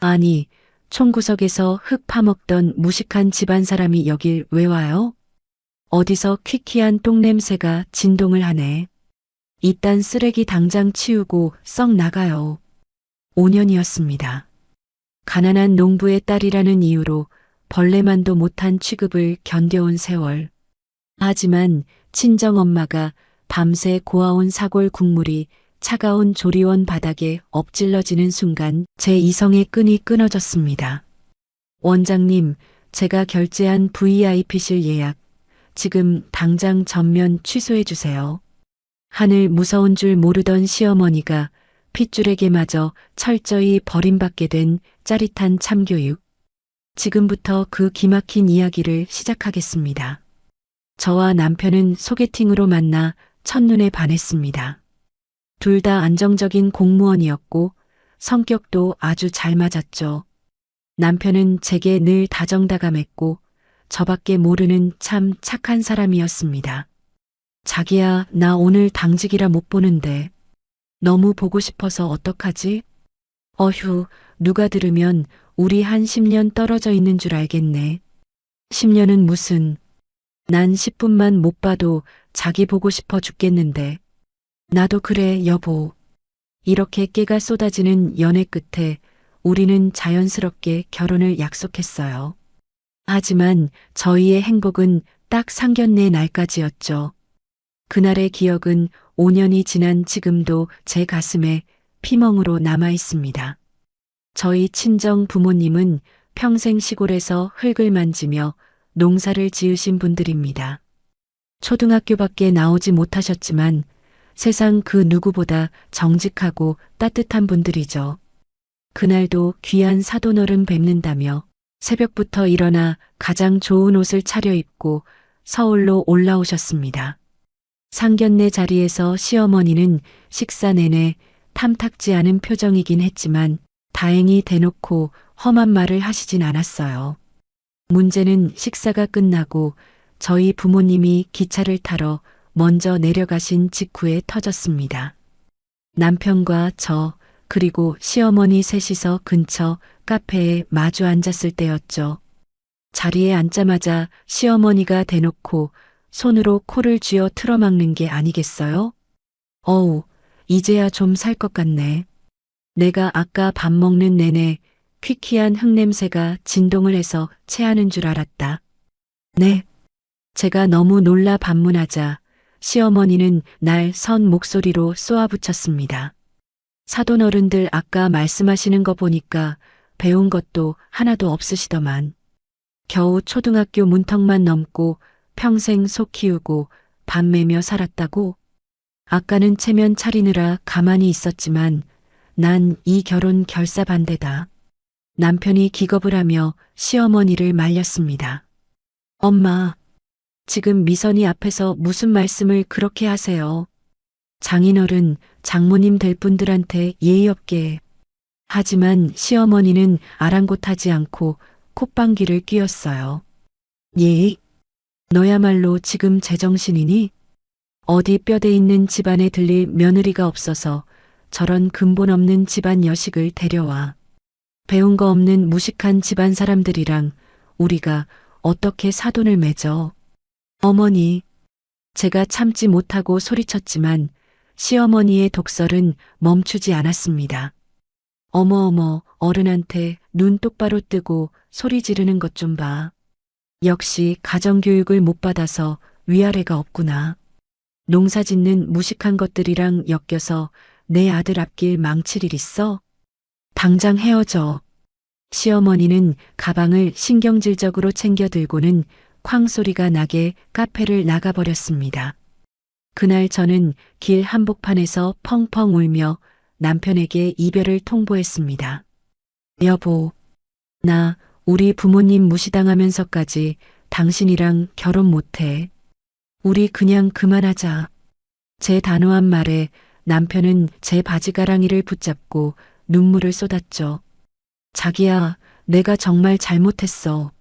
아니, 총구석에서 흙 파먹던 무식한 집안 사람이 여길 왜 와요? 어디서 퀴퀴한 똥냄새가 진동을 하네. 이딴 쓰레기 당장 치우고 썩 나가요. 5년이었습니다. 가난한 농부의 딸이라는 이유로 벌레만도 못한 취급을 견뎌온 세월. 하지만 친정엄마가 밤새 고아온 사골 국물이 차가운 조리원 바닥에 엎질러지는 순간 제 이성의 끈이 끊어졌습니다. 원장님, 제가 결제한 VIP실 예약 지금 당장 전면 취소해 주세요. 하늘 무서운 줄 모르던 시어머니가 핏줄에게마저 철저히 버림받게 된 짜릿한 참교육. 지금부터 그 기막힌 이야기를 시작하겠습니다. 저와 남편은 소개팅으로 만나 첫눈에 반했습니다. 둘 다 안정적인 공무원이었고 성격도 아주 잘 맞았죠. 남편은 제게 늘 다정다감했고 저밖에 모르는 참 착한 사람이었습니다. 자기야, 나 오늘 당직이라 못 보는데 너무 보고 싶어서 어떡하지? 어휴, 누가 들으면 우리 한 10년 떨어져 있는 줄 알겠네. 10년은 무슨, 난 10분만 못 봐도 자기 보고 싶어 죽겠는데. 나도 그래, 여보. 이렇게 깨가 쏟아지는 연애 끝에 우리는 자연스럽게 결혼을 약속했어요. 하지만 저희의 행복은 딱 상견례 날까지였죠. 그날의 기억은 5년이 지난 지금도 제 가슴에 피멍으로 남아 있습니다. 저희 친정 부모님은 평생 시골에서 흙을 만지며 농사를 지으신 분들입니다. 초등학교밖에 나오지 못하셨지만 세상 그 누구보다 정직하고 따뜻한 분들이죠. 그날도 귀한 사돈어른 뵙는다며 새벽부터 일어나 가장 좋은 옷을 차려입고 서울로 올라오셨습니다. 상견례 자리에서 시어머니는 식사 내내 탐탁지 않은 표정이긴 했지만 다행히 대놓고 험한 말을 하시진 않았어요. 문제는 식사가 끝나고 저희 부모님이 기차를 타러 먼저 내려가신 직후에 터졌습니다. 남편과 저 그리고 시어머니 셋이서 근처 카페에 마주 앉았을 때였죠. 자리에 앉자마자 시어머니가 대놓고 손으로 코를 쥐어 틀어막는 게 아니겠어요? 어우, 이제야 좀 살 것 같네. 내가 아까 밥 먹는 내내 퀴퀴한 흙냄새가 진동을 해서 체하는 줄 알았다. 네. 제가 너무 놀라 반문하자 시어머니는 날 선 목소리로 쏘아붙였습니다. 사돈어른들 아까 말씀하시는 거 보니까 배운 것도 하나도 없으시더만. 겨우 초등학교 문턱만 넘고 평생 소 키우고 밥 매며 살았다고? 아까는 체면 차리느라 가만히 있었지만 난 이 결혼 결사반대다. 남편이 기겁을 하며 시어머니를 말렸습니다. 엄마, 지금 미선이 앞에서 무슨 말씀을 그렇게 하세요. 장인어른, 장모님 될 분들한테 예의 없게. 하지만 시어머니는 아랑곳하지 않고 콧방귀를 뀌었어요. 예의? 너야말로 지금 제정신이니? 어디 뼈대 있는 집안에 들릴 며느리가 없어서 저런 근본 없는 집안 여식을 데려와. 배운 거 없는 무식한 집안 사람들이랑 우리가 어떻게 사돈을 맺어. 어머니, 제가 참지 못하고 소리쳤지만 시어머니의 독설은 멈추지 않았습니다. 어머어머, 어른한테 눈 똑바로 뜨고 소리 지르는 것 좀 봐. 역시 가정교육을 못 받아서 위아래가 없구나. 농사 짓는 무식한 것들이랑 엮여서 내 아들 앞길 망칠 일 있어? 당장 헤어져. 시어머니는 가방을 신경질적으로 챙겨 들고는 쾅 소리가 나게 카페를 나가버렸습니다. 그날 저는 길 한복판에서 펑펑 울며 남편에게 이별을 통보했습니다. 여보, 나 우리 부모님 무시당하면서까지 당신이랑 결혼 못해. 우리 그냥 그만하자. 제 단호한 말에 남편은 제 바지가랑이를 붙잡고 눈물을 쏟았죠. 자기야, 내가 정말 잘못했어.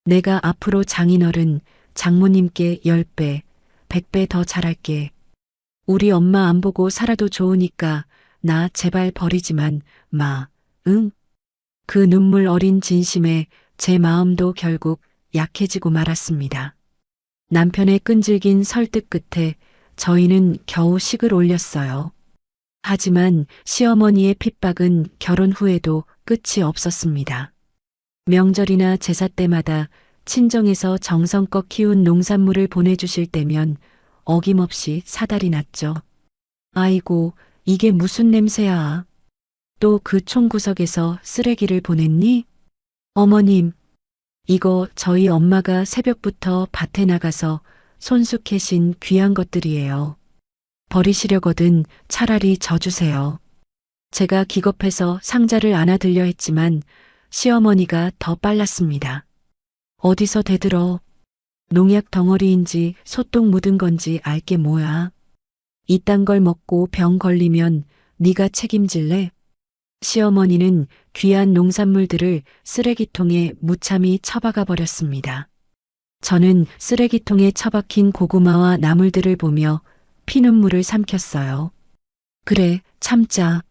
내가 앞으로 장인어른, 장모님께 10배, 100배 더 잘할게. 우리 엄마 안 보고 살아도 좋으니까 나 제발 버리지만 마, 응? 그 눈물 어린 진심에 제 마음도 결국 약해지고 말았습니다. 남편의 끈질긴 설득 끝에 저희는 겨우 식을 올렸어요. 하지만 시어머니의 핍박은 결혼 후에도 끝이 없었습니다. 명절이나 제사 때마다 친정에서 정성껏 키운 농산물을 보내주실 때면 어김없이 사달이 났죠. 아이고, 이게 무슨 냄새야. 또 그 총구석에서 쓰레기를 보냈니? 어머님, 이거 저희 엄마가 새벽부터 밭에 나가서 손수 캐신 귀한 것들이에요. 버리시려거든 차라리 져주세요. 제가 기겁해서 상자를 안아들려 했지만 시어머니가 더 빨랐습니다. 어디서 대들어. 농약 덩어리인지 소똥 묻은 건지 알게 뭐야. 이딴 걸 먹고 병 걸리면 네가 책임질래? 시어머니는 귀한 농산물들을 쓰레기통에 무참히 처박아 버렸습니다. 저는 쓰레기통에 처박힌 고구마와 나물들을 보며 피눈물을 삼켰어요. 그래, 참자.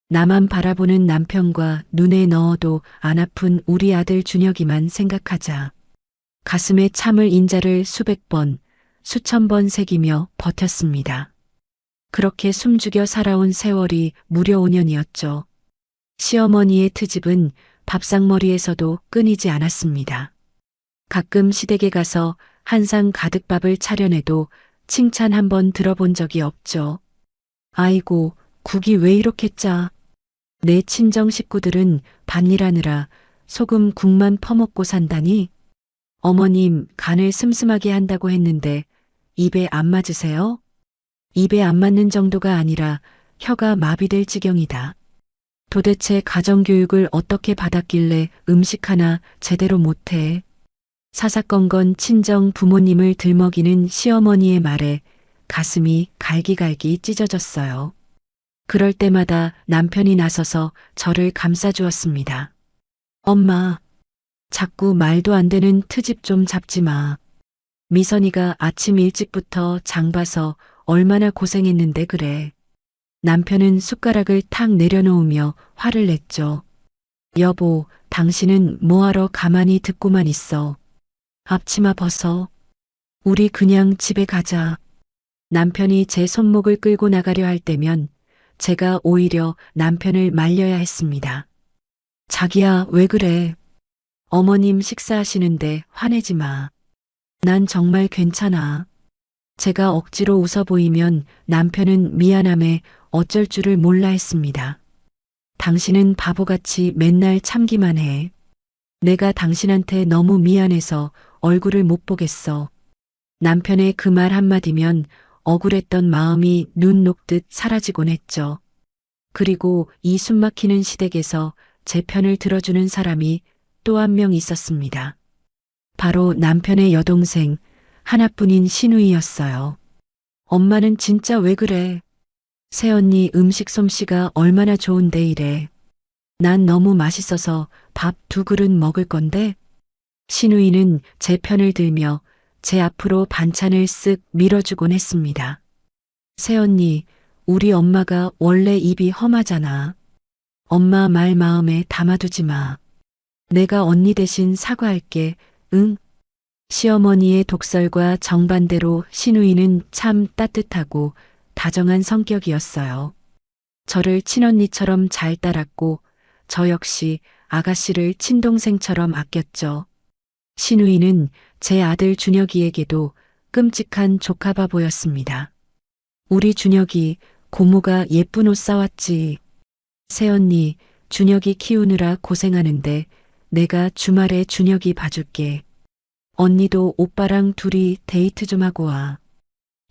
나만 바라보는 남편과 눈에 넣어도 안 아픈 우리 아들 준혁이만 생각하자. 가슴에 참을 인자를 수백 번, 수천 번 새기며 버텼습니다. 그렇게 숨죽여 살아온 세월이 무려 5년이었죠. 시어머니의 트집은 밥상머리에서도 끊이지 않았습니다. 가끔 시댁에 가서 한 상 가득 밥을 차려내도 칭찬 한 번 들어본 적이 없죠. 아이고, 국이 왜 이렇게 짜? 내 친정 식구들은 밭일하느라 소금 국만 퍼먹고 산다니? 어머님 간을 슴슴하게 한다고 했는데 입에 안 맞으세요? 입에 안 맞는 정도가 아니라 혀가 마비될 지경이다. 도대체 가정교육을 어떻게 받았길래 음식 하나 제대로 못해? 사사건건 친정 부모님을 들먹이는 시어머니의 말에 가슴이 갈기갈기 찢어졌어요. 그럴 때마다 남편이 나서서 저를 감싸주었습니다. 엄마, 자꾸 말도 안 되는 트집 좀 잡지 마. 미선이가 아침 일찍부터 장 봐서 얼마나 고생했는데 그래. 남편은 숟가락을 탁 내려놓으며 화를 냈죠. 여보, 당신은 뭐하러 가만히 듣고만 있어. 앞치마 벗어. 우리 그냥 집에 가자. 남편이 제 손목을 끌고 나가려 할 때면 제가 오히려 남편을 말려야 했습니다. 자기야, 왜 그래? 어머님 식사하시는데 화내지 마. 난 정말 괜찮아. 제가 억지로 웃어 보이면 남편은 미안함에 어쩔 줄을 몰라 했습니다. 당신은 바보같이 맨날 참기만 해. 내가 당신한테 너무 미안해서 얼굴을 못 보겠어. 남편의 그 말 한마디면 억울했던 마음이 눈 녹듯 사라지곤 했죠. 그리고 이 숨막히는 시댁에서 제 편을 들어주는 사람이 또 한 명 있었습니다. 바로 남편의 여동생, 하나뿐인 신우이였어요. 엄마는 진짜 왜 그래? 새언니 음식 솜씨가 얼마나 좋은데 이래. 난 너무 맛있어서 밥 2그릇 먹을 건데? 신우이는 제 편을 들며 제 앞으로 반찬을 쓱 밀어주곤 했습니다. 새언니, 우리 엄마가 원래 입이 험하잖아. 엄마 말 마음에 담아두지 마. 내가 언니 대신 사과할게, 응? 시어머니의 독설과 정반대로 신우이는 참 따뜻하고 다정한 성격이었어요. 저를 친언니처럼 잘 따랐고 저 역시 아가씨를 친동생처럼 아꼈죠. 신우이는 제 아들 준혁이에게도 끔찍한 조카바보였습니다. 우리 준혁이 고모가 예쁜 옷 사왔지. 새언니, 준혁이 키우느라 고생하는데 내가 주말에 준혁이 봐줄게. 언니도 오빠랑 둘이 데이트 좀 하고 와.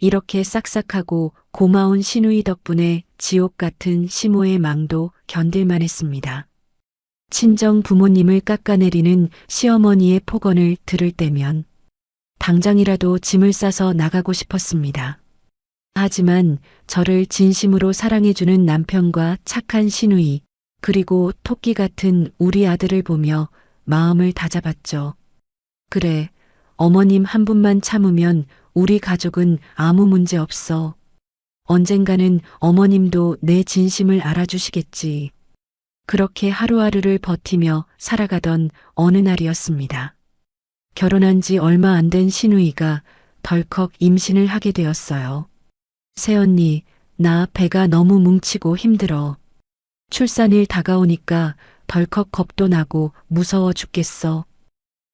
이렇게 싹싹하고 고마운 신우이 덕분에 지옥 같은 시모의 망도 견딜만 했습니다. 친정 부모님을 깎아내리는 시어머니의 폭언을 들을 때면 당장이라도 짐을 싸서 나가고 싶었습니다. 하지만 저를 진심으로 사랑해주는 남편과 착한 시누이, 그리고 토끼 같은 우리 아들을 보며 마음을 다잡았죠. 그래, 어머님 한 분만 참으면 우리 가족은 아무 문제 없어. 언젠가는 어머님도 내 진심을 알아주시겠지. 그렇게 하루하루를 버티며 살아가던 어느 날이었습니다. 결혼한 지 얼마 안 된 시누이가 덜컥 임신을 하게 되었어요. 새언니, 나 배가 너무 뭉치고 힘들어. 출산일 다가오니까 덜컥 겁도 나고 무서워 죽겠어.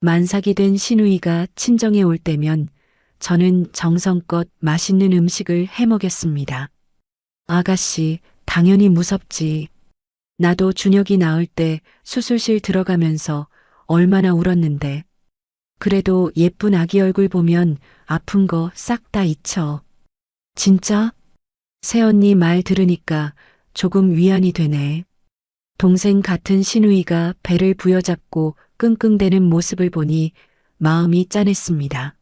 만삭이 된 시누이가 친정에 올 때면 저는 정성껏 맛있는 음식을 해 먹였습니다. 아가씨, 당연히 무섭지. 나도 준혁이 낳을 때 수술실 들어가면서 얼마나 울었는데. 그래도 예쁜 아기 얼굴 보면 아픈 거 싹 다 잊혀. 진짜? 새언니 말 들으니까 조금 위안이 되네. 동생 같은 시누이가 배를 부여잡고 끙끙대는 모습을 보니 마음이 짠했습니다.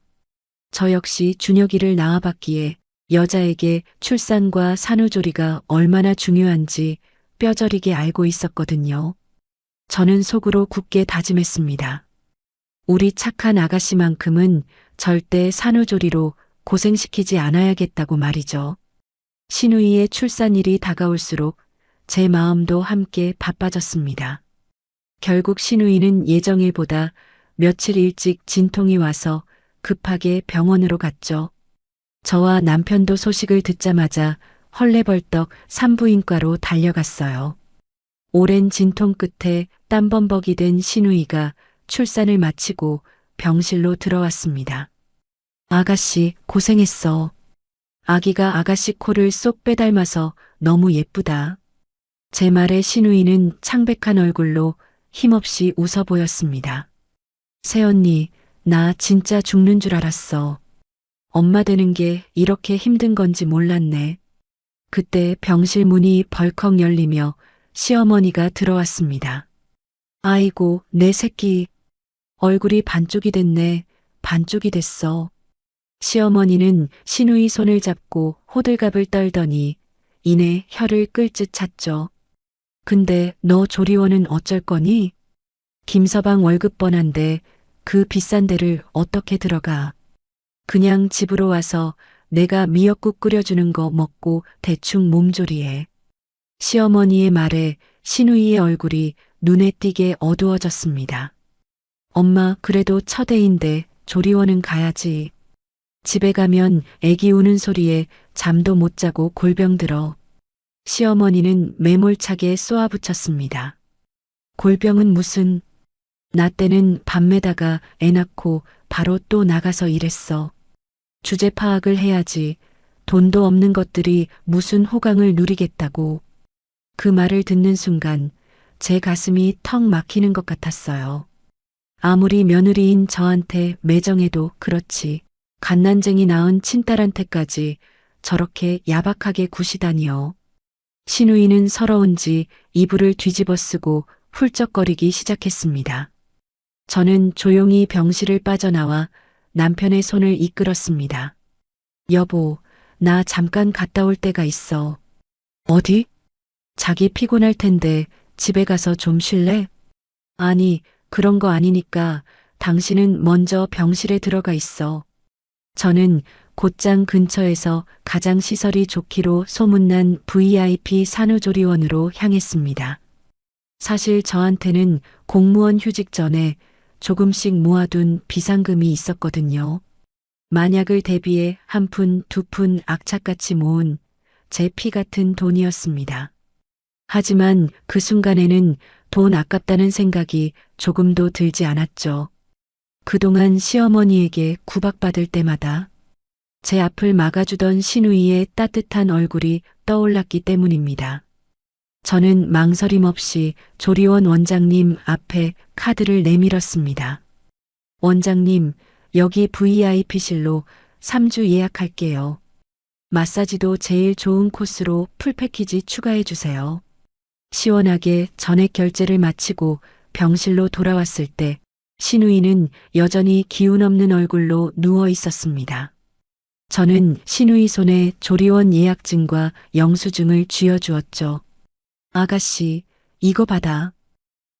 저 역시 준혁이를 낳아봤기에 여자에게 출산과 산후조리가 얼마나 중요한지 뼈저리게 알고 있었거든요. 저는 속으로 굳게 다짐했습니다. 우리 착한 아가씨만큼은 절대 산후조리로 고생시키지 않아야겠다고 말이죠. 시누이의 출산일이 다가올수록 제 마음도 함께 바빠졌습니다. 결국 시누이는 예정일보다 며칠 일찍 진통이 와서 급하게 병원으로 갔죠. 저와 남편도 소식을 듣자마자 헐레벌떡 산부인과로 달려갔어요. 오랜 진통 끝에 땀범벅이 된 시누이가 출산을 마치고 병실로 들어왔습니다. 아가씨, 고생했어. 아기가 아가씨 코를 쏙 빼닮아서 너무 예쁘다. 제 말에 시누이는 창백한 얼굴로 힘없이 웃어 보였습니다. 새언니, 나 진짜 죽는 줄 알았어. 엄마 되는 게 이렇게 힘든 건지 몰랐네. 그때 병실 문이 벌컥 열리며 시어머니가 들어왔습니다. 아이고, 내 새끼. 얼굴이 반쪽이 됐네. 반쪽이 됐어. 시어머니는 시누이 손을 잡고 호들갑을 떨더니 이내 혀를 끌 듯 찼죠. 근데 너 조리원은 어쩔 거니? 김서방 월급 뻔한데 그 비싼 데를 어떻게 들어가? 그냥 집으로 와서 내가 미역국 끓여주는 거 먹고 대충 몸조리해. 시어머니의 말에 시누이의 얼굴이 눈에 띄게 어두워졌습니다. 엄마, 그래도 첫 애인데 조리원은 가야지. 집에 가면 애기 우는 소리에 잠도 못 자고 골병 들어. 시어머니는 매몰차게 쏘아붙였습니다. 골병은 무슨. 나 때는 밤매다가 애 낳고 바로 또 나가서 일했어. 주제 파악을 해야지. 돈도 없는 것들이 무슨 호강을 누리겠다고. 그 말을 듣는 순간 제 가슴이 턱 막히는 것 같았어요. 아무리 며느리인 저한테 매정해도 그렇지. 갓난쟁이 낳은 친딸한테까지 저렇게 야박하게 구시다니요. 시누이는 서러운지 이불을 뒤집어 쓰고 훌쩍거리기 시작했습니다. 저는 조용히 병실을 빠져나와 남편의 손을 이끌었습니다. 여보, 나 잠깐 갔다 올 때가 있어. 어디? 자기 피곤할 텐데 집에 가서 좀 쉴래? 아니, 그런 거 아니니까 당신은 먼저 병실에 들어가 있어. 저는 곧장 근처에서 가장 시설이 좋기로 소문난 VIP 산후조리원으로 향했습니다. 사실 저한테는 공무원 휴직 전에 조금씩 모아둔 비상금이 있었거든요. 만약을 대비해 한 푼, 두 푼 악착같이 모은 제 피 같은 돈이었습니다. 하지만 그 순간에는 돈 아깝다는 생각이 조금도 들지 않았죠. 그동안 시어머니에게 구박받을 때마다 제 앞을 막아주던 시누이의 따뜻한 얼굴이 떠올랐기 때문입니다. 저는 망설임 없이 조리원 원장님 앞에 카드를 내밀었습니다. 원장님, 여기 VIP실로 3주 예약할게요. 마사지도 제일 좋은 코스로 풀패키지 추가해 주세요. 시원하게 전액 결제를 마치고 병실로 돌아왔을 때 시누이는 여전히 기운 없는 얼굴로 누워 있었습니다. 저는 시누이 손에 조리원 예약증과 영수증을 쥐어주었죠. 아가씨, 이거 받아.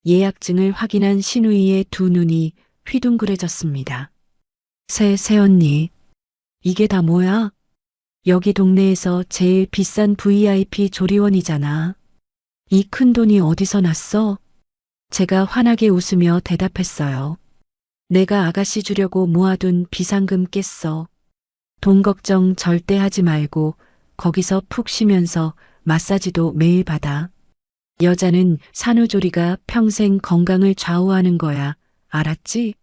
예약증을 확인한 시누이의 두 눈이 휘둥그레졌습니다. 새언니, 이게 다 뭐야? 여기 동네에서 제일 비싼 VIP 조리원이잖아. 이 큰 돈이 어디서 났어? 제가 환하게 웃으며 대답했어요. 내가 아가씨 주려고 모아둔 비상금 깼어. 돈 걱정 절대 하지 말고 거기서 푹 쉬면서 마사지도 매일 받아. 여자는 산후조리가 평생 건강을 좌우하는 거야. 알았지?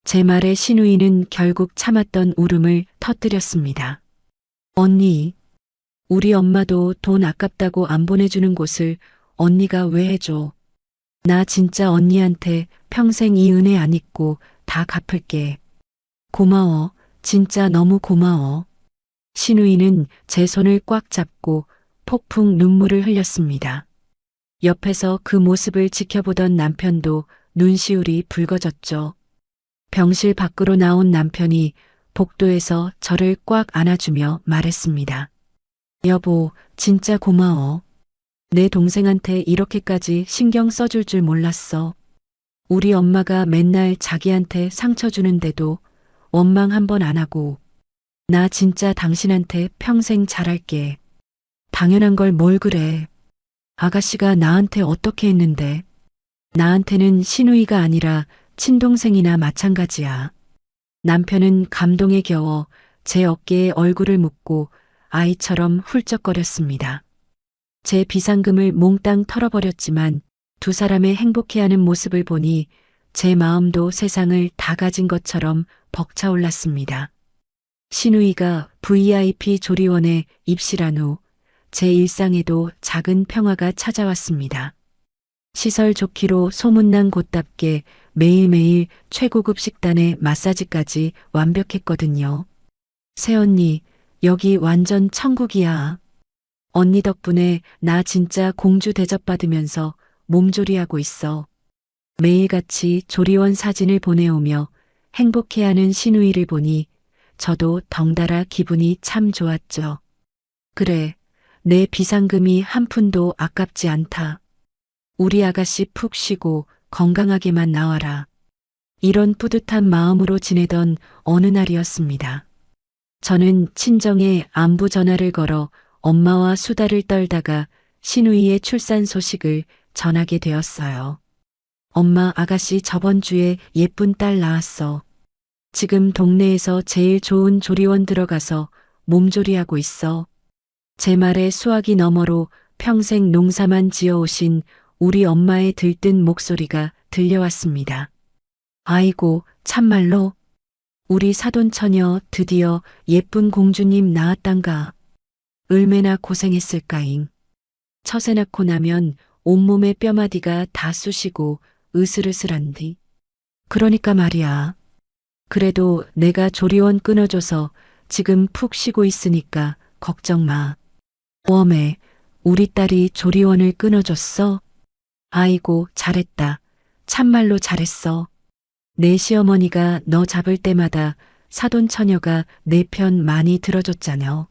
제 말에 신우이는 결국 참았던 울음을 터뜨렸습니다. 언니, 우리 엄마도 돈 아깝다고 안 보내주는 곳을 언니가 왜 해줘? 나 진짜 언니한테 평생 이 은혜 안 잊고 다 갚을게. 고마워. 진짜 너무 고마워. 신우이는 제 손을 꽉 잡고 폭풍 눈물을 흘렸습니다. 옆에서 그 모습을 지켜보던 남편도 눈시울이 붉어졌죠. 병실 밖으로 나온 남편이 복도에서 저를 꽉 안아주며 말했습니다. 여보, 진짜 고마워. 내 동생한테 이렇게까지 신경 써줄 줄 몰랐어. 우리 엄마가 맨날 자기한테 상처 주는데도 원망 한 번 안 하고 나 진짜 당신한테 평생 잘할게. 당연한 걸 뭘 그래. 아가씨가 나한테 어떻게 했는데. 나한테는 시누이가 아니라 친동생이나 마찬가지야. 남편은 감동에 겨워 제 어깨에 얼굴을 묻고 아이처럼 훌쩍거렸습니다. 제 비상금을 몽땅 털어버렸지만 두 사람의 행복해하는 모습을 보니 제 마음도 세상을 다 가진 것처럼 벅차올랐습니다. 시누이가 VIP 조리원에 입실한 후 제 일상에도 작은 평화가 찾아왔습니다. 시설 좋기로 소문난 곳답게 매일매일 최고급 식단에 마사지까지 완벽했거든요. 새언니, 여기 완전 천국이야. 언니 덕분에 나 진짜 공주 대접받으면서 몸조리하고 있어. 매일같이 조리원 사진을 보내오며 행복해하는 시누이를 보니 저도 덩달아 기분이 참 좋았죠. 그래, 내 비상금이 한 푼도 아깝지 않다. 우리 아가씨 푹 쉬고 건강하게만 나와라. 이런 뿌듯한 마음으로 지내던 어느 날이었습니다. 저는 친정에 안부 전화를 걸어 엄마와 수다를 떨다가 시누이의 출산 소식을 전하게 되었어요. 엄마, 아가씨 저번 주에 예쁜 딸 낳았어. 지금 동네에서 제일 좋은 조리원 들어가서 몸조리하고 있어. 제 말에 수화기 너머로 평생 농사만 지어오신 우리 엄마의 들뜬 목소리가 들려왔습니다. 아이고, 참말로? 우리 사돈처녀 드디어 예쁜 공주님 낳았단가. 얼마나 고생했을까잉. 처세 낳고 나면 온몸의 뼈마디가 다 쑤시고 으슬으슬한디. 그러니까 말이야. 그래도 내가 조리원 끊어줘서 지금 푹 쉬고 있으니까 걱정 마. 웜에 우리 딸이 조리원을 끊어줬어? 아이고, 잘했다. 참말로 잘했어. 내 시어머니가 너 잡을 때마다 사돈 처녀가 내 편 많이 들어줬잖여.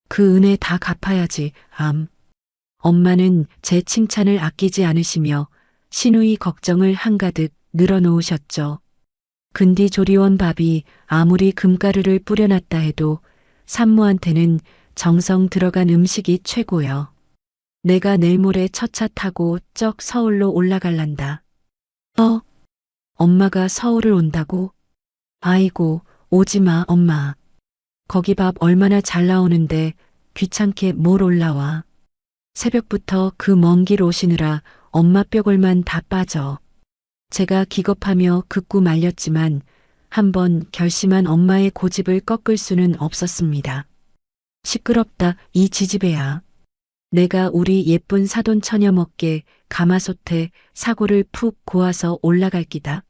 그 은혜 다 갚아야지, 암. 엄마는 제 칭찬을 아끼지 않으시며 시누이 걱정을 한가득 늘어놓으셨죠. 근디 조리원 밥이 아무리 금가루를 뿌려놨다 해도 산모한테는 정성 들어간 음식이 최고요. 내가 내일 모레 첫 차 타고 쩍 서울로 올라갈란다. 엄마가 서울을 온다고? 아이고, 오지마, 엄마. 거기 밥 얼마나 잘 나오는데 귀찮게 뭘 올라와. 새벽부터 그 먼 길 오시느라 엄마 뼈골만 다 빠져. 제가 기겁하며 극구 말렸지만 한번 결심한 엄마의 고집을 꺾을 수는 없었습니다. 시끄럽다, 이 지지배야. 내가 우리 예쁜 사돈 처녀 먹게 가마솥에 사골을 푹 고아서 올라갈 기다.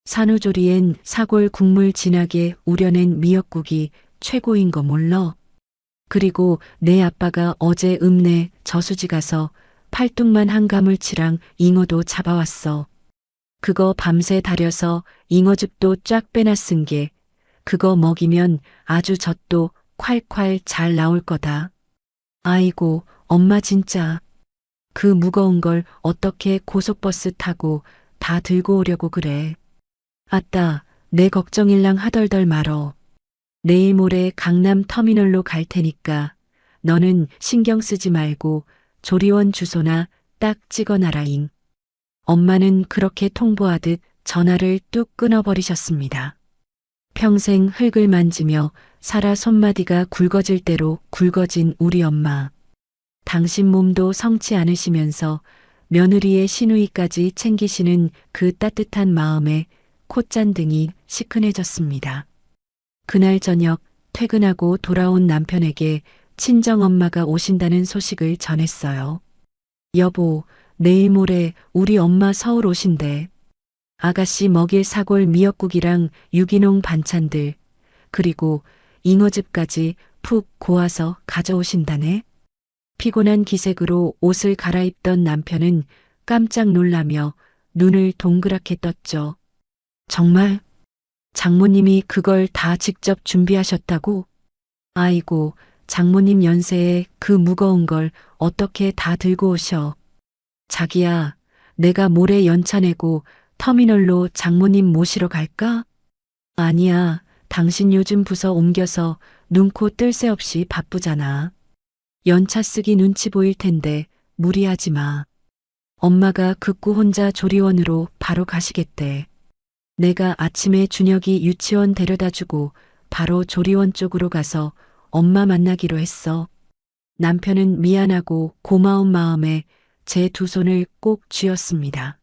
산후조리엔 사골 국물 진하게 우려낸 미역국이 최고인 거 몰러? 그리고 내 아빠가 어제 읍내 저수지 가서 팔뚝만 한 가물치랑 잉어도 잡아왔어. 그거 밤새 달여서 잉어즙도 쫙 빼놨은 게 그거 먹이면 아주 젖도 콸콸 잘 나올 거다. 아이고, 엄마 진짜. 그 무거운 걸 어떻게 고속버스 타고 다 들고 오려고 그래. 아따, 내 걱정일랑 하덜덜 말어. 내일 모레 강남 터미널로 갈 테니까 너는 신경 쓰지 말고 조리원 주소나 딱 찍어놔라잉. 엄마는 그렇게 통보하듯 전화를 뚝 끊어버리셨습니다. 평생 흙을 만지며 살아 손마디가 굵어질 대로 굵어진 우리 엄마. 당신 몸도 성치 않으시면서 며느리의 시누이까지 챙기시는 그 따뜻한 마음에 콧잔등이 시큰해졌습니다. 그날 저녁 퇴근하고 돌아온 남편에게 친정엄마가 오신다는 소식을 전했어요. 여보, 내일 모레 우리 엄마 서울 오신대. 아가씨 먹일 사골 미역국이랑 유기농 반찬들, 그리고 잉어즙까지 푹 고아서 가져오신다네. 피곤한 기색으로 옷을 갈아입던 남편은 깜짝 놀라며 눈을 동그랗게 떴죠. 정말? 장모님이 그걸 다 직접 준비하셨다고? 아이고, 장모님 연세에 그 무거운 걸 어떻게 다 들고 오셔. 자기야, 내가 모레 연차 내고 터미널로 장모님 모시러 갈까? 아니야, 당신 요즘 부서 옮겨서 눈코 뜰 새 없이 바쁘잖아. 연차 쓰기 눈치 보일 텐데 무리하지 마. 엄마가 극구 혼자 조리원으로 바로 가시겠대. 내가 아침에 준혁이 유치원 데려다 주고 바로 조리원 쪽으로 가서 엄마 만나기로 했어. 남편은 미안하고 고마운 마음에 제 두 손을 꼭 쥐었습니다.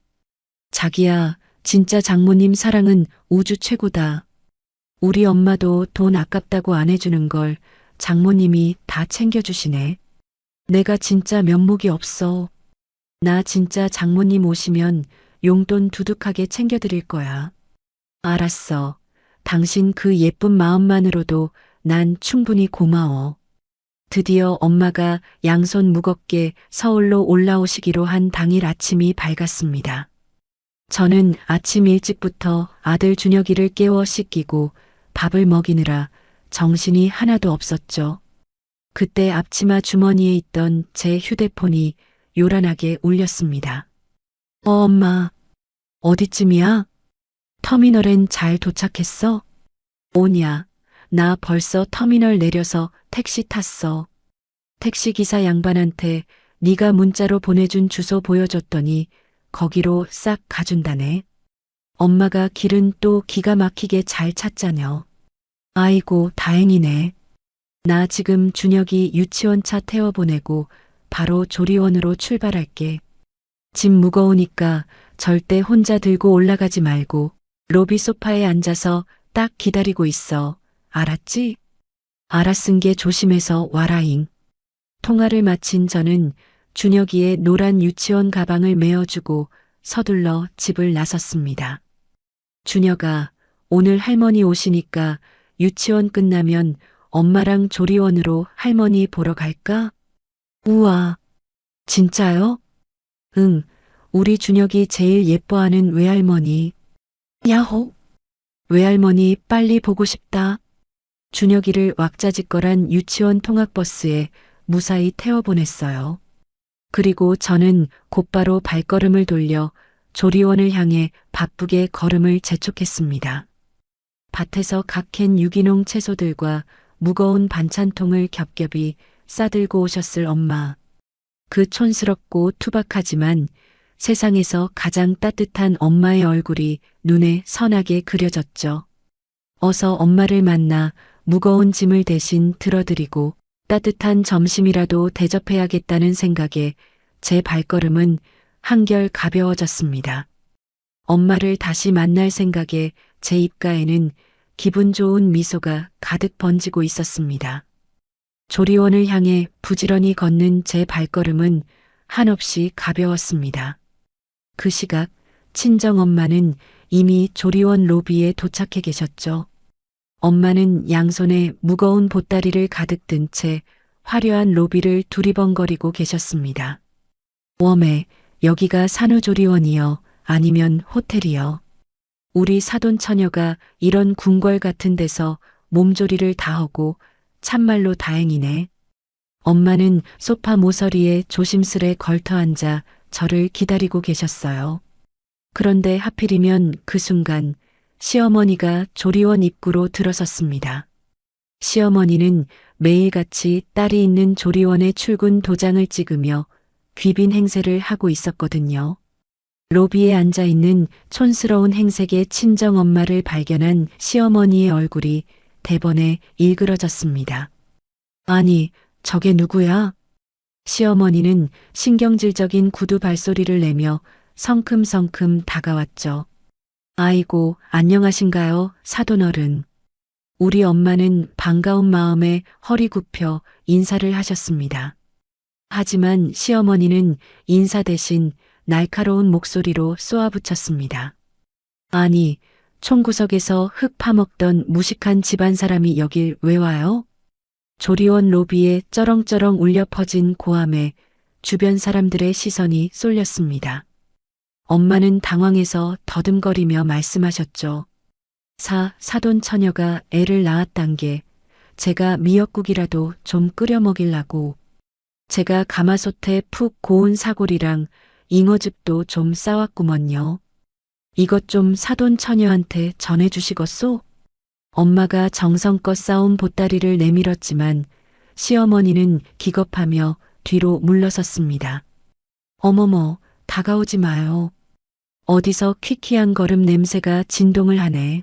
자기야, 진짜 장모님 사랑은 우주 최고다. 우리 엄마도 돈 아깝다고 안 해주는 걸 장모님이 다 챙겨주시네. 내가 진짜 면목이 없어. 나 진짜 장모님 오시면 용돈 두둑하게 챙겨드릴 거야. 알았어. 당신 그 예쁜 마음만으로도 난 충분히 고마워. 드디어 엄마가 양손 무겁게 서울로 올라오시기로 한 당일 아침이 밝았습니다. 저는 아침 일찍부터 아들 준혁이를 깨워 씻기고 밥을 먹이느라 정신이 하나도 없었죠. 그때 앞치마 주머니에 있던 제 휴대폰이 요란하게 울렸습니다. 엄마, 어디쯤이야? 터미널엔 잘 도착했어? 오냐, 나 벌써 터미널 내려서 택시 탔어. 택시기사 양반한테 네가 문자로 보내준 주소 보여줬더니 거기로 싹 가준다네. 엄마가 길은 또 기가 막히게 잘 찾자녀. 아이고, 다행이네. 나 지금 준혁이 유치원 차 태워보내고 바로 조리원으로 출발할게. 짐 무거우니까 절대 혼자 들고 올라가지 말고 로비 소파에 앉아서 딱 기다리고 있어. 알았지? 알았은 게 조심해서 와라잉. 통화를 마친 저는 준혁이의 노란 유치원 가방을 메어주고 서둘러 집을 나섰습니다. 준혁아, 오늘 할머니 오시니까 유치원 끝나면 엄마랑 조리원으로 할머니 보러 갈까? 우와, 진짜요? 응, 우리 준혁이 제일 예뻐하는 외할머니. 야호! 외할머니 빨리 보고 싶다. 준혁이를 왁자지껄한 유치원 통학버스에 무사히 태워보냈어요. 그리고 저는 곧바로 발걸음을 돌려 조리원을 향해 바쁘게 걸음을 재촉했습니다. 밭에서 각 캔 유기농 채소들과 무거운 반찬통을 겹겹이 싸들고 오셨을 엄마. 그 촌스럽고 투박하지만 세상에서 가장 따뜻한 엄마의 얼굴이 눈에 선하게 그려졌죠. 어서 엄마를 만나 무거운 짐을 대신 들어드리고 따뜻한 점심이라도 대접해야겠다는 생각에 제 발걸음은 한결 가벼워졌습니다. 엄마를 다시 만날 생각에 제 입가에는 기분 좋은 미소가 가득 번지고 있었습니다. 조리원을 향해 부지런히 걷는 제 발걸음은 한없이 가벼웠습니다. 그 시각 친정엄마는 이미 조리원 로비에 도착해 계셨죠. 엄마는 양손에 무거운 보따리를 가득 든 채 화려한 로비를 두리번거리고 계셨습니다. 웜에 여기가 산후조리원이요, 아니면 호텔이요. 우리 사돈처녀가 이런 궁궐 같은 데서 몸조리를 다 하고 참말로 다행이네. 엄마는 소파 모서리에 조심스레 걸터앉아 저를 기다리고 계셨어요. 그런데 하필이면 그 순간 시어머니가 조리원 입구로 들어섰습니다. 시어머니는 매일같이 딸이 있는 조리원의 출근 도장을 찍으며 귀빈 행세를 하고 있었거든요. 로비에 앉아있는 촌스러운 행색의 친정엄마를 발견한 시어머니의 얼굴이 대번에 일그러졌습니다. 아니, 저게 누구야? 시어머니는 신경질적인 구두 발소리를 내며 성큼성큼 다가왔죠. 아이고, 안녕하신가요, 사돈어른. 우리 엄마는 반가운 마음에 허리 굽혀 인사를 하셨습니다. 하지만 시어머니는 인사 대신 날카로운 목소리로 쏘아붙였습니다. 아니, 총구석에서 흙 파먹던 무식한 집안 사람이 여길 왜 와요? 조리원 로비에 쩌렁쩌렁 울려 퍼진 고함에 주변 사람들의 시선이 쏠렸습니다. 엄마는 당황해서 더듬거리며 말씀하셨죠. 사돈 처녀가 애를 낳았단 게 제가 미역국이라도 좀 끓여 먹이려고. 제가 가마솥에 푹 고운 사골이랑 잉어즙도 좀 싸왔구먼요. 이것 좀 사돈 처녀한테 전해주시겠소? 엄마가 정성껏 싸운 보따리를 내밀었지만 시어머니는 기겁하며 뒤로 물러섰습니다. 어머머, 다가오지 마요. 어디서 퀴퀴한 걸음 냄새가 진동을 하네.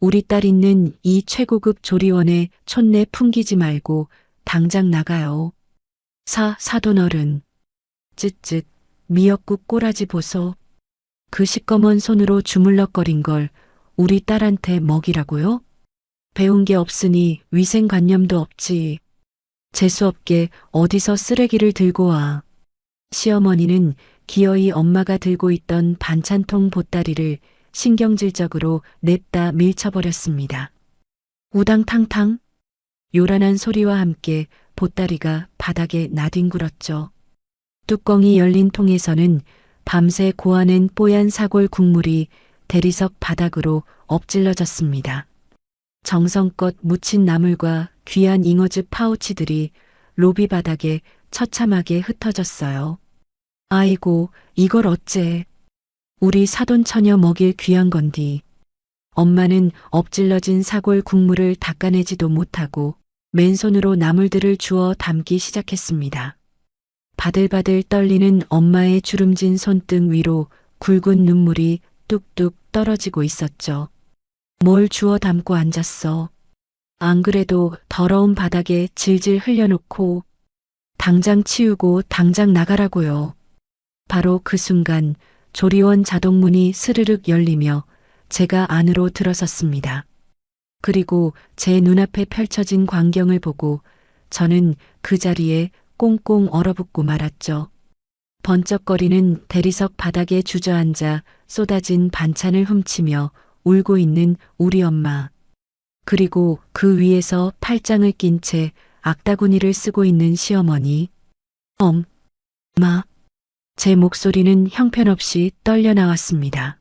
우리 딸 있는 이 최고급 조리원에 촌내 풍기지 말고 당장 나가요. 사돈어른. 쯧쯧, 미역국 꼬라지 보소. 그 시꺼먼 손으로 주물럭거린 걸 우리 딸한테 먹이라고요? 배운 게 없으니 위생관념도 없지. 재수없게 어디서 쓰레기를 들고 와. 시어머니는 기어이 엄마가 들고 있던 반찬통 보따리를 신경질적으로 냅다 밀쳐버렸습니다. 우당탕탕 요란한 소리와 함께 보따리가 바닥에 나뒹굴었죠. 뚜껑이 열린 통에서는 밤새 고아낸 뽀얀 사골 국물이 대리석 바닥으로 엎질러졌습니다. 정성껏 묻힌 나물과 귀한 잉어즙 파우치들이 로비 바닥에 처참하게 흩어졌어요. 아이고, 이걸 어째. 우리 사돈 처녀 먹일 귀한 건디. 엄마는 엎질러진 사골 국물을 닦아내지도 못하고 맨손으로 나물들을 주워 담기 시작했습니다. 바들바들 떨리는 엄마의 주름진 손등 위로 굵은 눈물이 뚝뚝 떨어지고 있었죠. 뭘 주워 담고 앉았어. 안 그래도 더러운 바닥에 질질 흘려놓고 당장 치우고 당장 나가라고요. 바로 그 순간 조리원 자동문이 스르륵 열리며 제가 안으로 들어섰습니다. 그리고 제 눈앞에 펼쳐진 광경을 보고 저는 그 자리에 꽁꽁 얼어붙고 말았죠. 번쩍거리는 대리석 바닥에 주저앉아 쏟아진 반찬을 훔치며 울고 있는 우리 엄마. 그리고 그 위에서 팔짱을 낀 채 악다구니를 쓰고 있는 시어머니. 엄마. 제 목소리는 형편없이 떨려 나왔습니다.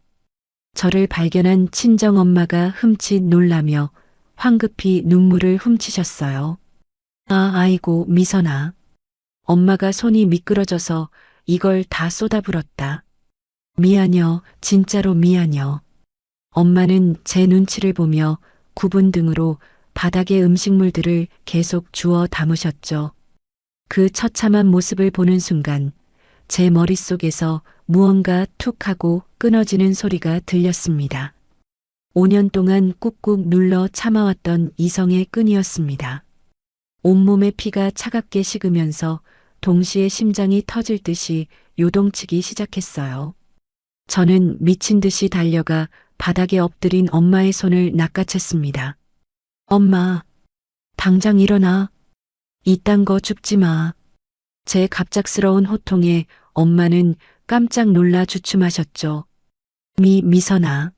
저를 발견한 친정엄마가 흠칫 놀라며 황급히 눈물을 훔치셨어요. 아이고, 미선아. 엄마가 손이 미끄러져서 이걸 다 쏟아불었다. 미안여, 진짜로 미안여. 엄마는 제 눈치를 보며 굽은 등으로 바닥의 음식물들을 계속 주워 담으셨죠. 그 처참한 모습을 보는 순간 제 머릿속에서 무언가 툭 하고 끊어지는 소리가 들렸습니다. 5년 동안 꾹꾹 눌러 참아왔던 이성의 끈이었습니다. 온몸의 피가 차갑게 식으면서 동시에 심장이 터질 듯이 요동치기 시작했어요. 저는 미친 듯이 달려가 바닥에 엎드린 엄마의 손을 낚아챘습니다. 엄마, 당장 일어나. 이딴 거 줍지 마. 제 갑작스러운 호통에 엄마는 깜짝 놀라 주춤하셨죠. 미선아.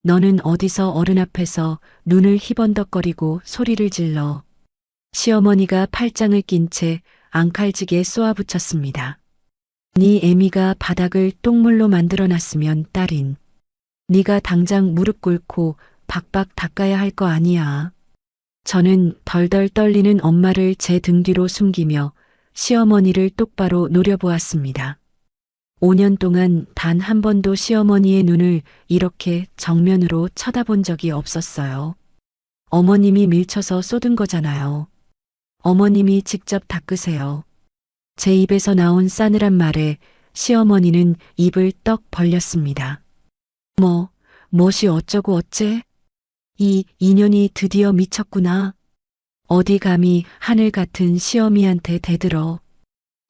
너는 어디서 어른 앞에서 눈을 희번덕거리고 소리를 질러. 시어머니가 팔짱을 낀 채 앙칼지게 쏘아붙였습니다. 네 애미가 바닥을 똥물로 만들어놨으면 딸인. 네가 당장 무릎 꿇고 박박 닦아야 할 거 아니야. 저는 덜덜 떨리는 엄마를 제 등 뒤로 숨기며 시어머니를 똑바로 노려보았습니다. 5년 동안 단 한 번도 시어머니의 눈을 이렇게 정면으로 쳐다본 적이 없었어요. 어머님이 밀쳐서 쏟은 거잖아요. 어머님이 직접 닦으세요. 제 입에서 나온 싸늘한 말에 시어머니는 입을 떡 벌렸습니다. 무엇이 어쩌고 어째? 이 인연이 드디어 미쳤구나. 어디 감히 하늘 같은 시어미한테 대들어.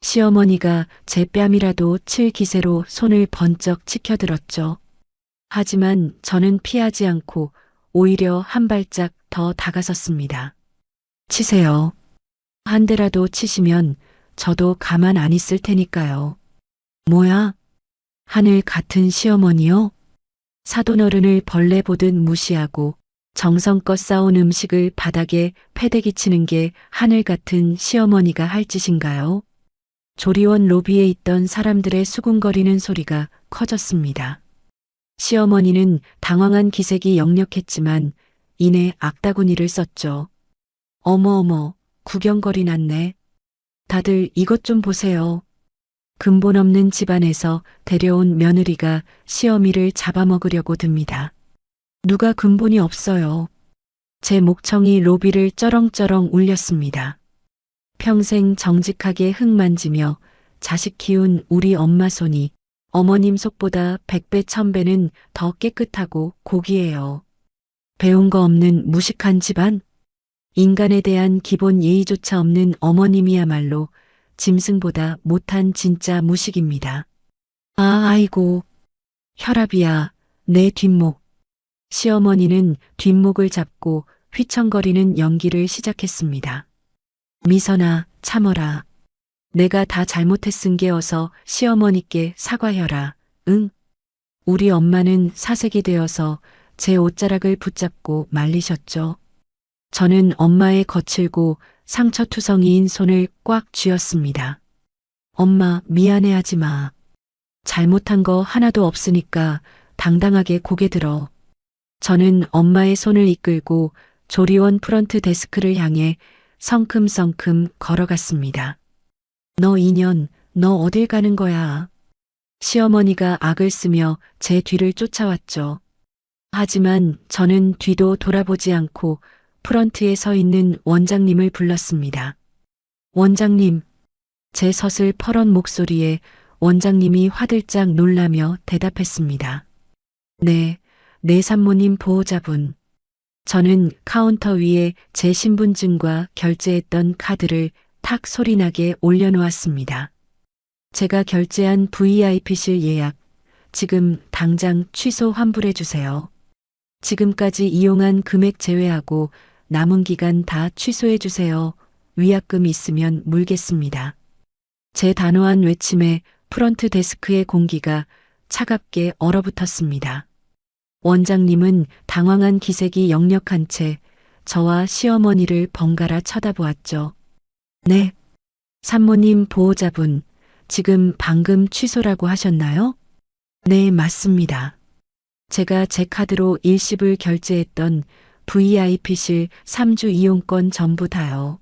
시어머니가 제 뺨이라도 칠 기세로 손을 번쩍 치켜들었죠. 하지만 저는 피하지 않고 오히려 한 발짝 더 다가섰습니다. 치세요. 한 대라도 치시면 저도 가만 안 있을 테니까요. 뭐야? 하늘 같은 시어머니요? 사돈어른을 벌레 보듯 무시하고 정성껏 싸온 음식을 바닥에 패대기 치는 게 하늘 같은 시어머니가 할 짓인가요? 조리원 로비에 있던 사람들의 수군거리는 소리가 커졌습니다. 시어머니는 당황한 기색이 역력했지만 이내 악다구니를 썼죠. 어머, 구경거리 났네. 다들 이것 좀 보세요. 근본 없는 집안에서 데려온 며느리가 시어미를 잡아먹으려고 듭니다. 누가 근본이 없어요. 제 목청이 로비를 쩌렁쩌렁 울렸습니다. 평생 정직하게 흙 만지며 자식 키운 우리 엄마 손이 어머님 속보다 100배 1000배는 더 깨끗하고 고귀해요. 배운 거 없는 무식한 집안? 인간에 대한 기본 예의조차 없는 어머님이야말로 짐승보다 못한 진짜 무식입니다. 아이고, 혈압이야, 내 뒷목. 시어머니는 뒷목을 잡고 휘청거리는 연기를 시작했습니다. 미선아, 참어라. 내가 다 잘못했은 게 어서 시어머니께 사과해라. 응? 우리 엄마는 사색이 되어서 제 옷자락을 붙잡고 말리셨죠. 저는 엄마의 거칠고 상처투성이인 손을 꽉 쥐었습니다. 엄마, 미안해하지 마. 잘못한 거 하나도 없으니까 당당하게 고개 들어. 저는 엄마의 손을 이끌고 조리원 프런트 데스크를 향해 성큼성큼 걸어갔습니다. 너 인연, 너 어딜 가는 거야? 시어머니가 악을 쓰며 제 뒤를 쫓아왔죠. 하지만 저는 뒤도 돌아보지 않고 프런트에 서 있는 원장님을 불렀습니다. 원장님, 제 서슬 퍼런 목소리에 원장님이 화들짝 놀라며 대답했습니다. 네, 내 산모님 보호자분. 저는 카운터 위에 제 신분증과 결제했던 카드를 탁 소리나게 올려놓았습니다. 제가 결제한 VIP실 예약, 지금 당장 취소 환불해 주세요. 지금까지 이용한 금액 제외하고 남은 기간 다 취소해 주세요. 위약금 있으면 물겠습니다. 제 단호한 외침에 프런트 데스크의 공기가 차갑게 얼어붙었습니다. 원장님은 당황한 기색이 역력한 채 저와 시어머니를 번갈아 쳐다보았죠. 네. 산모님 보호자분, 지금 방금 취소라고 하셨나요? 네, 맞습니다. 제가 제 카드로 일시불 결제했던 VIP실 3주 이용권 전부 다요.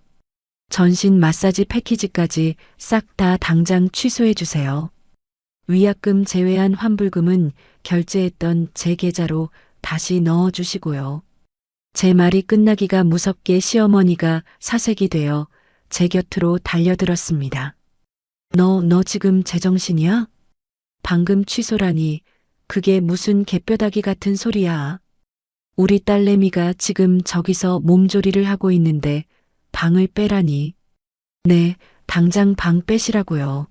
전신 마사지 패키지까지 싹 다 당장 취소해 주세요. 위약금 제외한 환불금은 결제했던 제 계좌로 다시 넣어 주시고요. 제 말이 끝나기가 무섭게 시어머니가 사색이 되어 제 곁으로 달려들었습니다. 너 지금 제정신이야? 방금 취소라니 그게 무슨 개뼈다귀 같은 소리야. 우리 딸내미가 지금 저기서 몸조리를 하고 있는데 방을 빼라니. 네, 당장 방 빼시라고요.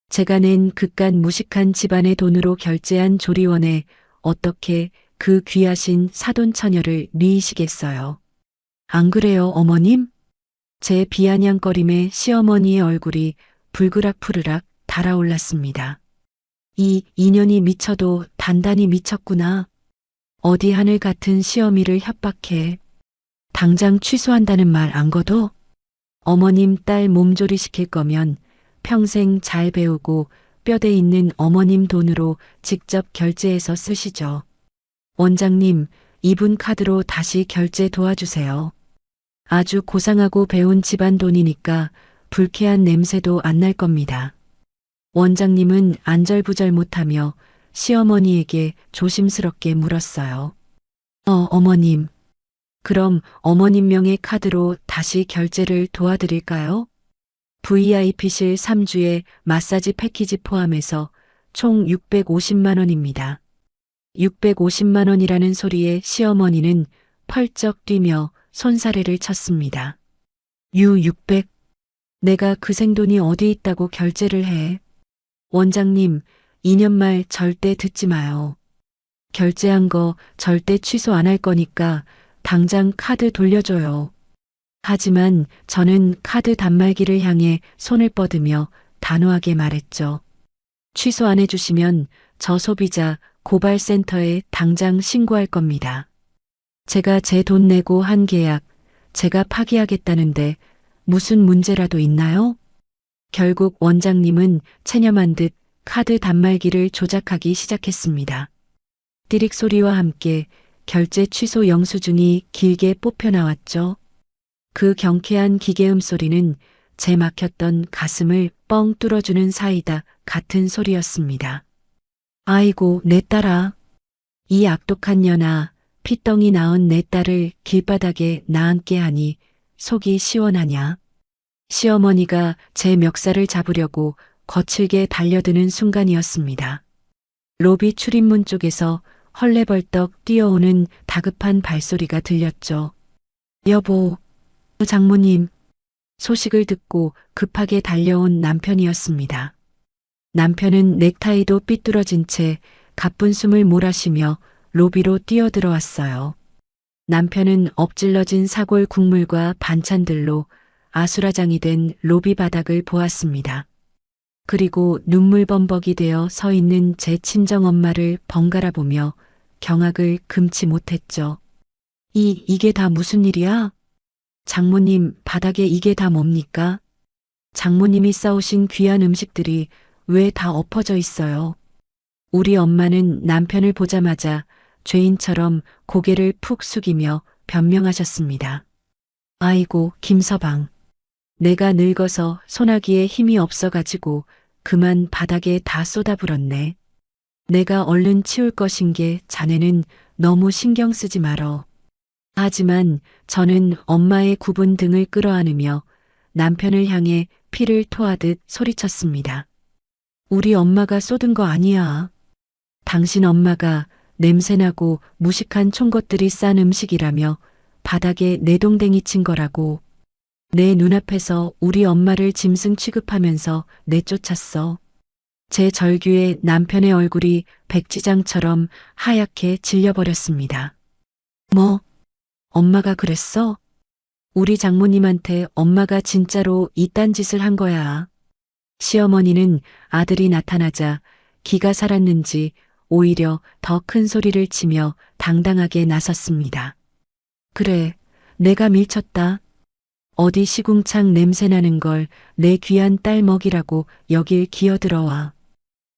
제가 낸 그깟 무식한 집안의 돈으로 결제한 조리원에 어떻게 그 귀하신 사돈 처녀를 뉘이시겠어요. 안 그래요, 어머님? 제 비아냥거림에 시어머니의 얼굴이 불그락푸르락 달아올랐습니다. 이 인연이 미쳐도 단단히 미쳤구나. 어디 하늘 같은 시어미를 협박해. 당장 취소한다는 말 안 거둬? 어머님 딸 몸조리 시킬 거면 평생 잘 배우고 뼈대 있는 어머님 돈으로 직접 결제해서 쓰시죠. 원장님, 이분 카드로 다시 결제 도와주세요. 아주 고상하고 배운 집안 돈이니까 불쾌한 냄새도 안 날 겁니다. 원장님은 안절부절 못하며 시어머니에게 조심스럽게 물었어요. 어머님. 그럼 어머님 명의 카드로 다시 결제를 도와드릴까요? VIP실 3주에 마사지 패키지 포함해서 총 650만 원입니다. 650만 원이라는 소리에 시어머니는 펄쩍 뛰며 손사래를 쳤습니다. 600? 내가 그 생돈이 어디 있다고 결제를 해. 원장님, 2년 말 절대 듣지 마요. 결제한 거 절대 취소 안 할 거니까 당장 카드 돌려줘요. 하지만 저는 카드 단말기를 향해 손을 뻗으며 단호하게 말했죠. 취소 안 해주시면 저 소비자 고발센터에 당장 신고할 겁니다. 제가 제 돈 내고 한 계약, 제가 파기하겠다는데 무슨 문제라도 있나요? 결국 원장님은 체념한 듯 카드 단말기를 조작하기 시작했습니다. 띠릭 소리와 함께 결제 취소 영수증이 길게 뽑혀 나왔죠. 그 경쾌한 기계음 소리는 제 막혔던 가슴을 뻥 뚫어주는 사이다 같은 소리였습니다. 아이고, 내 딸아. 이 악독한 년아, 피덩이 낳은 내 딸을 길바닥에 나앉게 하니 속이 시원하냐. 시어머니가 제 멱살을 잡으려고 거칠게 달려드는 순간이었습니다. 로비 출입문 쪽에서 헐레벌떡 뛰어오는 다급한 발소리가 들렸죠. 여보, 장모님. 소식을 듣고 급하게 달려온 남편이었습니다. 남편은 넥타이도 삐뚤어진 채 가쁜 숨을 몰아쉬며 로비로 뛰어들어왔어요. 남편은 엎질러진 사골 국물과 반찬들로 아수라장이 된 로비 바닥을 보았습니다. 그리고 눈물범벅이 되어 서 있는 제 친정엄마를 번갈아 보며 경악을 금치 못했죠. 이게 다 무슨 일이야? 장모님, 바닥에 이게 다 뭡니까? 장모님이 싸오신 귀한 음식들이 왜 다 엎어져 있어요? 우리 엄마는 남편을 보자마자 죄인처럼 고개를 푹 숙이며 변명하셨습니다. 아이고, 김서방. 내가 늙어서 손아귀에 힘이 없어가지고 그만 바닥에 다 쏟아불었네. 내가 얼른 치울 것인 게 자네는 너무 신경 쓰지 말어. 하지만 저는 엄마의 굽은 등을 끌어안으며 남편을 향해 피를 토하듯 소리쳤습니다. 우리 엄마가 쏟은 거 아니야. 당신 엄마가 냄새나고 무식한 총것들이 싼 음식이라며 바닥에 내동댕이 친 거라고. 내 눈앞에서 우리 엄마를 짐승 취급하면서 내쫓았어. 제 절규에 남편의 얼굴이 백지장처럼 하얗게 질려버렸습니다. 뭐? 엄마가 그랬어? 우리 장모님한테 엄마가 진짜로 이딴 짓을 한 거야. 시어머니는 아들이 나타나자 기가 살았는지 오히려 더 큰 소리를 치며 당당하게 나섰습니다. 그래, 내가 밀쳤다. 어디 시궁창 냄새나는 걸 내 귀한 딸 먹이라고 여길 기어들어와.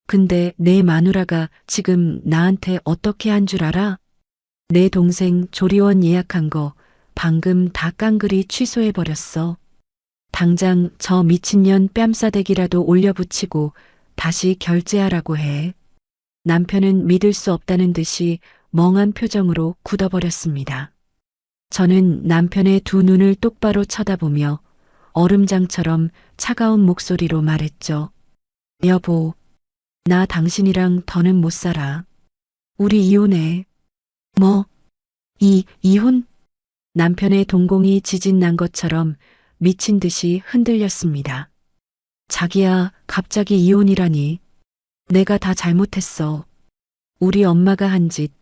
근데 내 마누라가 지금 나한테 어떻게 한 줄 알아? 내 동생 조리원 예약한 거 방금 다 깡그리 취소해버렸어. 당장 저 미친년 뺨싸대기라도 올려붙이고 다시 결제하라고 해. 남편은 믿을 수 없다는 듯이 멍한 표정으로 굳어버렸습니다. 저는 남편의 두 눈을 똑바로 쳐다보며 얼음장처럼 차가운 목소리로 말했죠. 여보, 나 당신이랑 더는 못 살아. 우리 이혼해. 뭐? 이혼? 남편의 동공이 지진 난 것처럼 미친 듯이 흔들렸습니다. 자기야, 갑자기 이혼이라니. 내가 다 잘못했어. 우리 엄마가 한 짓,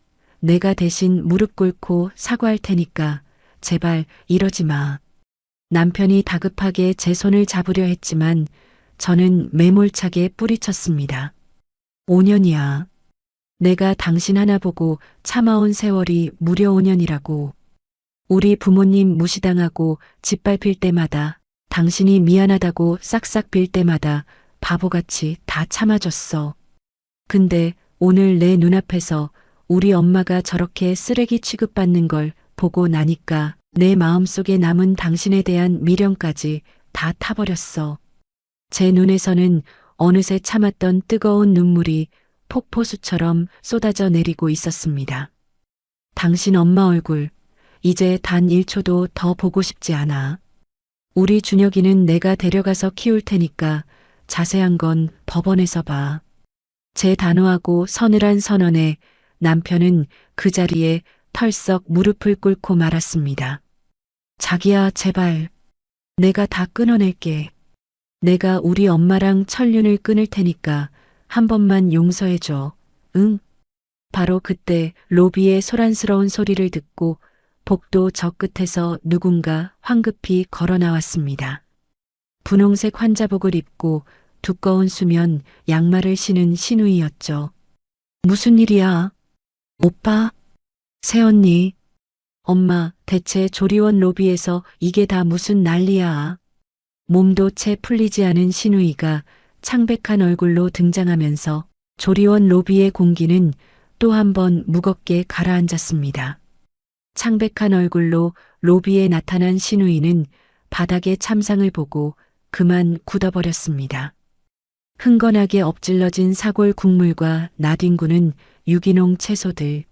내가 대신 무릎 꿇고 사과할 테니까 제발 이러지 마. 남편이 다급하게 제 손을 잡으려 했지만 저는 매몰차게 뿌리쳤습니다. 5년이야. 내가 당신 하나 보고 참아온 세월이 무려 5년이라고. 우리 부모님 무시당하고 짓밟힐 때마다 당신이 미안하다고 싹싹 빌 때마다 바보같이 다 참아줬어. 근데 오늘 내 눈앞에서 우리 엄마가 저렇게 쓰레기 취급받는 걸 보고 나니까 내 마음속에 남은 당신에 대한 미련까지 다 타버렸어. 제 눈에서는 어느새 참았던 뜨거운 눈물이 폭포수처럼 쏟아져 내리고 있었습니다. 당신 엄마 얼굴, 이제 단 1초도 더 보고 싶지 않아. 우리 준혁이는 내가 데려가서 키울 테니까 자세한 건 법원에서 봐. 제 단호하고 서늘한 선언에 남편은 그 자리에 털썩 무릎을 꿇고 말았습니다. 자기야, 제발. 내가 다 끊어낼게. 내가 우리 엄마랑 천륜을 끊을 테니까 한 번만 용서해줘. 응? 바로 그때 로비의 소란스러운 소리를 듣고 복도 저 끝에서 누군가 황급히 걸어 나왔습니다. 분홍색 환자복을 입고 두꺼운 수면 양말을 신은 신우이였죠. 무슨 일이야? 오빠? 새언니? 엄마, 대체 조리원 로비에서 이게 다 무슨 난리야? 몸도 채 풀리지 않은 신우이가 창백한 얼굴로 등장하면서 조리원 로비의 공기는 또 한 번 무겁게 가라앉았습니다. 창백한 얼굴로 로비에 나타난 신우이는 바닥의 참상을 보고 그만 굳어버렸습니다. 흥건하게 엎질러진 사골 국물과 나뒹구는 유기농 채소들,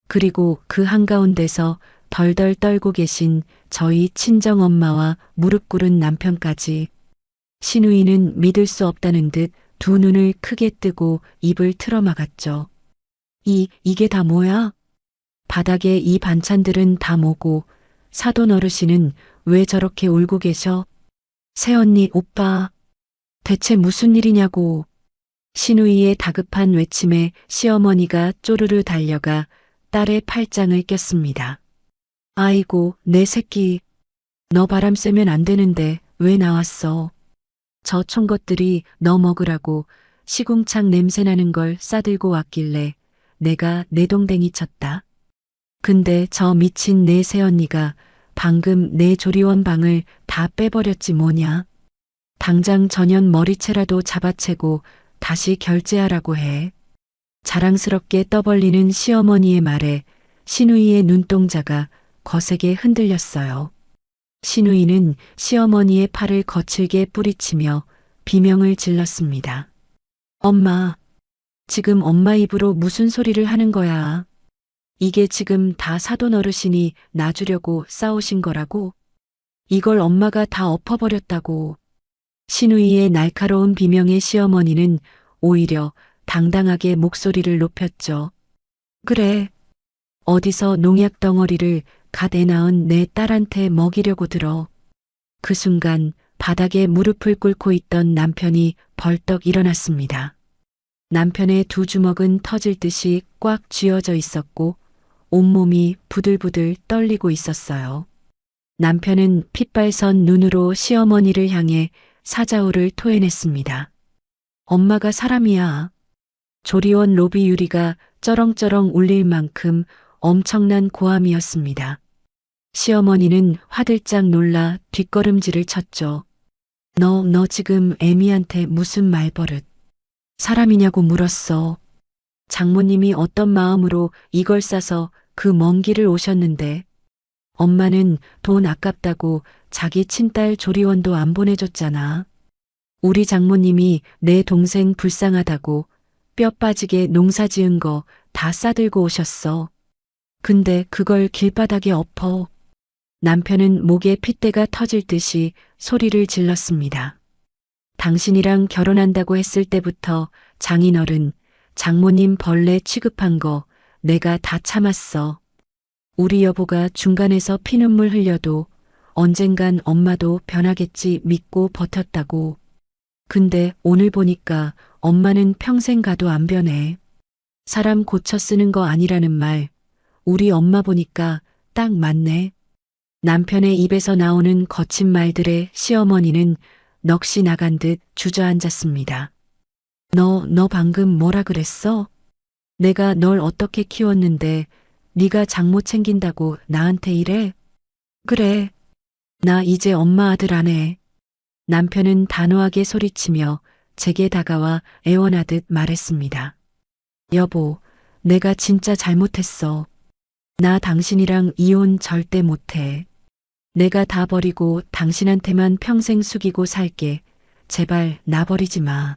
그리고 그 한가운데서 덜덜 떨고 계신 저희 친정엄마와 무릎 꿇은 남편까지. 신우이는 믿을 수 없다는 듯 두 눈을 크게 뜨고 입을 틀어막았죠. 이게 다 뭐야? 바닥에 이 반찬들은 다 뭐고 사돈 어르신은 왜 저렇게 울고 계셔? 새언니, 오빠, 대체 무슨 일이냐고. 신우이의 다급한 외침에 시어머니가 쪼르르 달려가 딸의 팔짱을 꼈습니다. 아이고, 내 새끼. 너 바람 쐬면 안 되는데 왜 나왔어? 저 총것들이 너 먹으라고 시궁창 냄새나는 걸 싸들고 왔길래 내가 내동댕이 쳤다. 근데 저 미친 내 새언니가 방금 내 조리원 방을 다 빼버렸지 뭐냐. 당장 전현 머리채라도 잡아채고 다시 결제하라고 해. 자랑스럽게 떠벌리는 시어머니의 말에 신우이의 눈동자가 거세게 흔들렸어요. 신우이는 시어머니의 팔을 거칠게 뿌리치며 비명을 질렀습니다. 엄마, 지금 엄마 입으로 무슨 소리를 하는 거야? 이게 지금 다 사돈 어르신이 놔주려고 싸우신 거라고? 이걸 엄마가 다 엎어버렸다고. 신우이의 날카로운 비명에 시어머니는 오히려 당당하게 목소리를 높였죠. 그래. 어디서 농약 덩어리를 갓 애 낳은 내 딸한테 먹이려고 들어. 그 순간 바닥에 무릎을 꿇고 있던 남편이 벌떡 일어났습니다. 남편의 두 주먹은 터질 듯이 꽉 쥐어져 있었고 온몸이 부들부들 떨리고 있었어요. 남편은 핏발선 눈으로 시어머니를 향해 사자우를 토해냈습니다. 엄마가 사람이야. 조리원 로비 유리가 쩌렁쩌렁 울릴 만큼 엄청난 고함이었습니다. 시어머니는 화들짝 놀라 뒷걸음질을 쳤죠. 너 지금 애미한테 무슨 말버릇. 사람이냐고 물었어. 장모님이 어떤 마음으로 이걸 싸서 그 먼 길을 오셨는데. 엄마는 돈 아깝다고 자기 친딸 조리원도 안 보내줬잖아. 우리 장모님이 내 동생 불쌍하다고 뼈 빠지게 농사 지은 거 다 싸들고 오셨어. 근데 그걸 길바닥에 엎어. 남편은 목에 핏대가 터질 듯이 소리를 질렀습니다. 당신이랑 결혼한다고 했을 때부터 장인어른, 장모님 벌레 취급한 거 내가 다 참았어. 우리 여보가 중간에서 피눈물 흘려도 언젠간 엄마도 변하겠지 믿고 버텼다고. 근데 오늘 보니까 엄마는 평생 가도 안 변해. 사람 고쳐 쓰는 거 아니라는 말, 우리 엄마 보니까 딱 맞네. 남편의 입에서 나오는 거친 말들에 시어머니는 넋이 나간 듯 주저앉았습니다. 너 방금 뭐라 그랬어? 내가 널 어떻게 키웠는데 네가 장모 챙긴다고 나한테 이래? 그래. 나 이제 엄마 아들 안 해. 남편은 단호하게 소리치며 제게 다가와 애원하듯 말했습니다. 여보, 내가 진짜 잘못했어. 나 당신이랑 이혼 절대 못해. 내가 다 버리고 당신한테만 평생 숙이고 살게. 제발 나 버리지 마.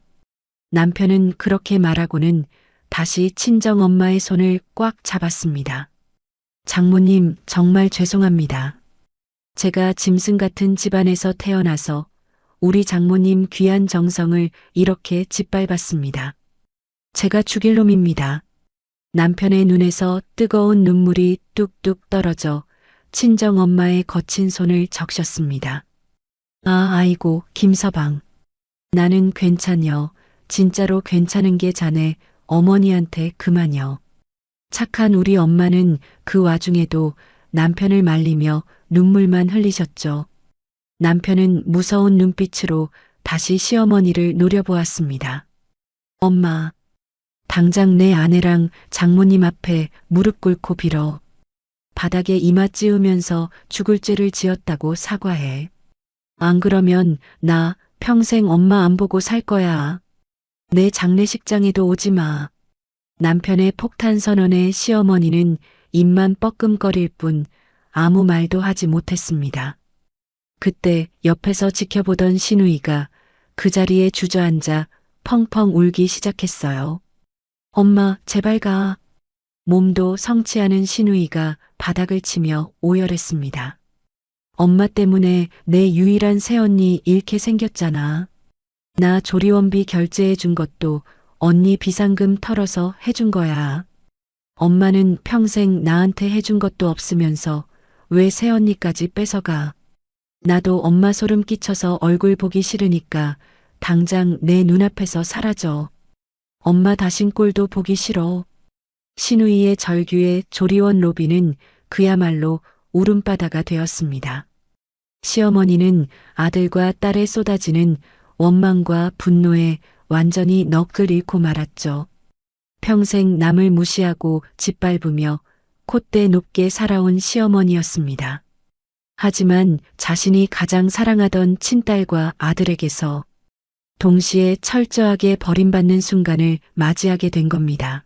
남편은 그렇게 말하고는 다시 친정엄마의 손을 꽉 잡았습니다. 장모님, 정말 죄송합니다. 제가 짐승 같은 집안에서 태어나서 우리 장모님 귀한 정성을 이렇게 짓밟았습니다. 제가 죽일 놈입니다. 남편의 눈에서 뜨거운 눈물이 뚝뚝 떨어져 친정 엄마의 거친 손을 적셨습니다. 아이고, 김서방. 나는 괜찮여. 진짜로 괜찮은 게 자네 어머니한테 그만여. 착한 우리 엄마는 그 와중에도 남편을 말리며 눈물만 흘리셨죠. 남편은 무서운 눈빛으로 다시 시어머니를 노려보았습니다. 엄마, 당장 내 아내랑 장모님 앞에 무릎 꿇고 빌어. 바닥에 이마 찌우면서 죽을 죄를 지었다고 사과해. 안 그러면 나 평생 엄마 안 보고 살 거야. 내 장례식장에도 오지 마. 남편의 폭탄 선언에 시어머니는 입만 뻐끔거릴 뿐 아무 말도 하지 못했습니다. 그때 옆에서 지켜보던 시누이가 그 자리에 주저앉아 펑펑 울기 시작했어요. 엄마, 제발 가. 몸도 성치 않은 시누이가 바닥을 치며 오열했습니다. 엄마 때문에 내 유일한 새언니 잃게 생겼잖아. 나 조리원비 결제해 준 것도 언니 비상금 털어서 해준 거야. 엄마는 평생 나한테 해준 것도 없으면서 왜 새언니까지 뺏어가. 나도 엄마 소름 끼쳐서 얼굴 보기 싫으니까 당장 내 눈앞에서 사라져. 엄마 다신 꼴도 보기 싫어. 시누이의 절규에 조리원 로비는 그야말로 울음바다가 되었습니다. 시어머니는 아들과 딸에 쏟아지는 원망과 분노에 완전히 넋을 잃고 말았죠. 평생 남을 무시하고 짓밟으며 콧대 높게 살아온 시어머니였습니다. 하지만 자신이 가장 사랑하던 친딸과 아들에게서 동시에 철저하게 버림받는 순간을 맞이하게 된 겁니다.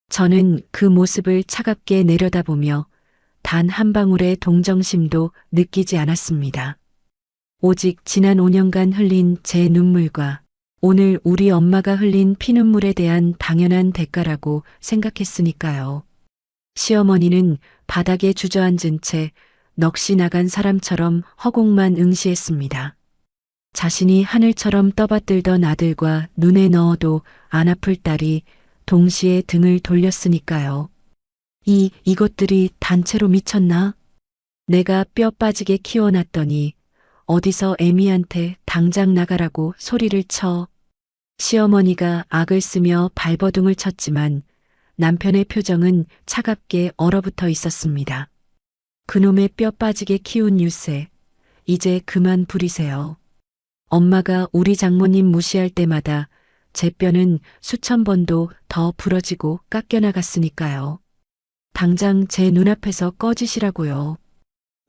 저는 그 모습을 차갑게 내려다보며 단 한 방울의 동정심도 느끼지 않았습니다. 오직 지난 5년간 흘린 제 눈물과 오늘 우리 엄마가 흘린 피눈물에 대한 당연한 대가라고 생각했으니까요. 시어머니는 바닥에 주저앉은 채 넋이 나간 사람처럼 허공만 응시했습니다. 자신이 하늘처럼 떠받들던 아들과 눈에 넣어도 안 아플 딸이 동시에 등을 돌렸으니까요. 이것들이 단체로 미쳤나? 내가 뼈 빠지게 키워놨더니 어디서 애미한테 당장 나가라고 소리를 쳐. 시어머니가 악을 쓰며 발버둥을 쳤지만 남편의 표정은 차갑게 얼어붙어 있었습니다. 그놈의 뼈 빠지게 키운 유세, 이제 그만 부리세요. 엄마가 우리 장모님 무시할 때마다 제 뼈는 수천 번도 더 부러지고 깎여나갔으니까요. 당장 제 눈앞에서 꺼지시라고요.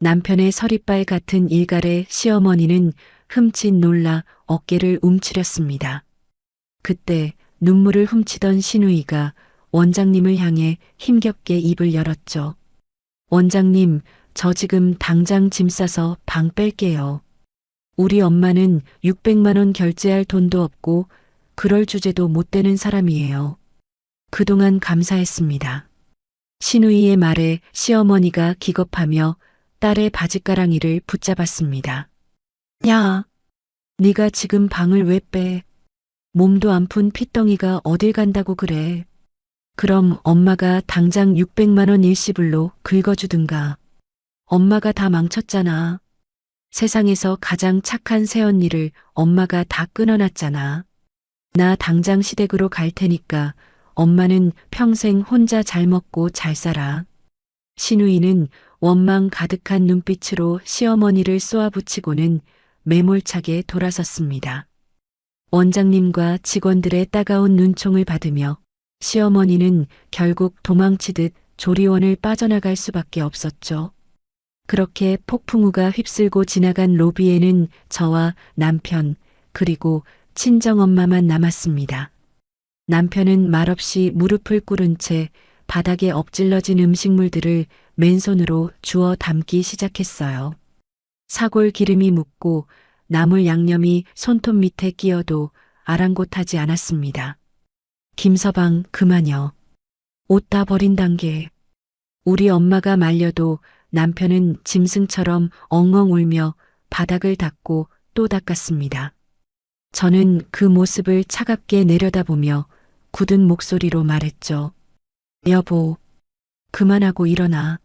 남편의 서리빨 같은 일갈에 시어머니는 흠칫 놀라 어깨를 움츠렸습니다. 그때 눈물을 훔치던 시누이가 원장님을 향해 힘겹게 입을 열었죠. 원장님, 저 지금 당장 짐 싸서 방 뺄게요. 우리 엄마는 600만 원 결제할 돈도 없고 그럴 주제도 못 되는 사람이에요. 그동안 감사했습니다. 시누이의 말에 시어머니가 기겁하며 딸의 바짓가랑이를 붙잡았습니다. 야, 네가 지금 방을 왜 빼? 몸도 안 푼 핏덩이가 어딜 간다고 그래. 그럼 엄마가 당장 600만 원 일시불로 긁어주든가. 엄마가 다 망쳤잖아. 세상에서 가장 착한 새언니를 엄마가 다 끊어놨잖아. 나 당장 시댁으로 갈 테니까 엄마는 평생 혼자 잘 먹고 잘 살아. 시누이는 원망 가득한 눈빛으로 시어머니를 쏘아붙이고는 매몰차게 돌아섰습니다. 원장님과 직원들의 따가운 눈총을 받으며 시어머니는 결국 도망치듯 조리원을 빠져나갈 수밖에 없었죠. 그렇게 폭풍우가 휩쓸고 지나간 로비에는 저와 남편 그리고 친정엄마만 남았습니다. 남편은 말없이 무릎을 꿇은 채 바닥에 엎질러진 음식물들을 맨손으로 주워 담기 시작했어요. 사골 기름이 묻고 나물 양념이 손톱 밑에 끼어도 아랑곳하지 않았습니다. 김서방, 그만요. 옷 다 버린단 게. 우리 엄마가 말려도 남편은 짐승처럼 엉엉 울며 바닥을 닦고 또 닦았습니다. 저는 그 모습을 차갑게 내려다보며 굳은 목소리로 말했죠. 여보, 그만하고 일어나.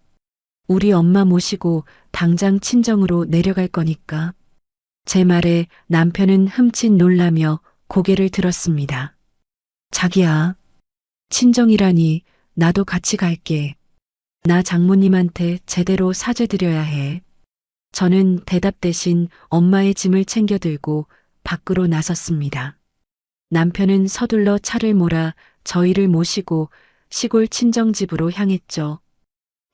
우리 엄마 모시고 당장 친정으로 내려갈 거니까. 제 말에 남편은 흠칫 놀라며 고개를 들었습니다. 자기야, 친정이라니 나도 같이 갈게. 나 장모님한테 제대로 사죄드려야 해. 저는 대답 대신 엄마의 짐을 챙겨 들고 밖으로 나섰습니다. 남편은 서둘러 차를 몰아 저희를 모시고 시골 친정집으로 향했죠.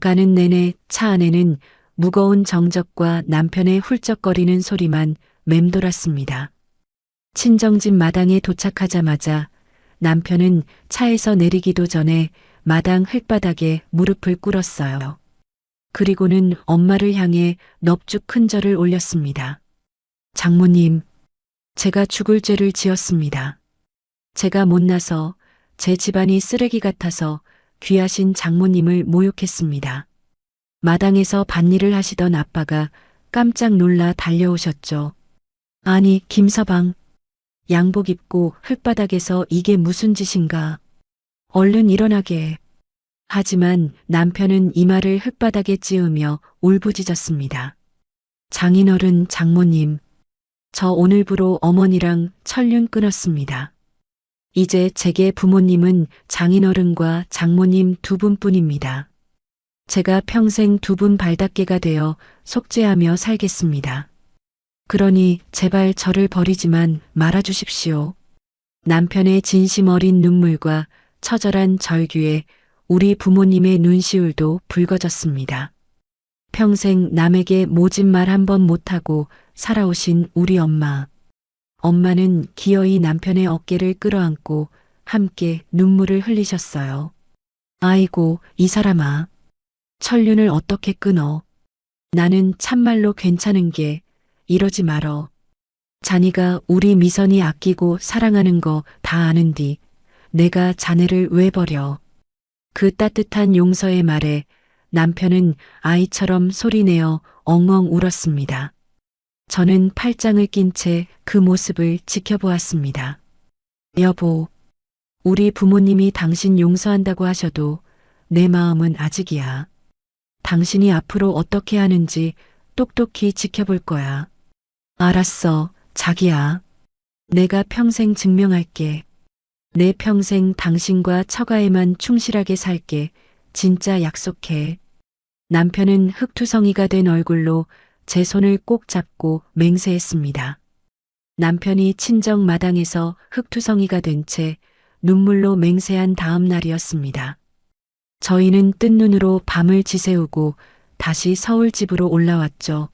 가는 내내 차 안에는 무거운 정적과 남편의 훌쩍거리는 소리만 맴돌았습니다. 친정집 마당에 도착하자마자 남편은 차에서 내리기도 전에 마당 흙바닥에 무릎을 꿇었어요. 그리고는 엄마를 향해 넙죽 큰 절을 올렸습니다. 장모님, 제가 죽을 죄를 지었습니다. 제가 못나서 제 집안이 쓰레기 같아서 귀하신 장모님을 모욕했습니다. 마당에서 밭일을 하시던 아빠가 깜짝 놀라 달려오셨죠. 아니, 김서방, 양복 입고 흙바닥에서 이게 무슨 짓인가. 얼른 일어나게. 하지만 남편은 이마를 흙바닥에 찌으며 울부짖었습니다. 장인어른 장모님, 저 오늘부로 어머니랑 천륜 끊었습니다. 이제 제게 부모님은 장인어른과 장모님 두 분뿐입니다. 제가 평생 두 분 발닦개가 되어 속죄하며 살겠습니다. 그러니 제발 저를 버리지만 말아주십시오. 남편의 진심 어린 눈물과 처절한 절규에 우리 부모님의 눈시울도 붉어졌습니다. 평생 남에게 모진 말 한 번 못하고 살아오신 우리 엄마. 엄마는 기어이 남편의 어깨를 끌어안고 함께 눈물을 흘리셨어요. 아이고, 이 사람아. 천륜을 어떻게 끊어. 나는 참말로 괜찮은 게 이러지 말어. 자니가 우리 미선이 아끼고 사랑하는 거 다 아는디 내가 자네를 왜 버려. 그 따뜻한 용서의 말에 남편은 아이처럼 소리내어 엉엉 울었습니다. 저는 팔짱을 낀 채 그 모습을 지켜보았습니다. 여보, 우리 부모님이 당신 용서한다고 하셔도 내 마음은 아직이야. 당신이 앞으로 어떻게 하는지 똑똑히 지켜볼 거야. 알았어, 자기야. 내가 평생 증명할게. 내 평생 당신과 처가에만 충실하게 살게. 진짜 약속해. 남편은 흙투성이가 된 얼굴로 제 손을 꼭 잡고 맹세했습니다. 남편이 친정 마당에서 흙투성이가 된 채 눈물로 맹세한 다음 날이었습니다. 저희는 뜬 눈으로 밤을 지새우고 다시 서울 집으로 올라왔죠.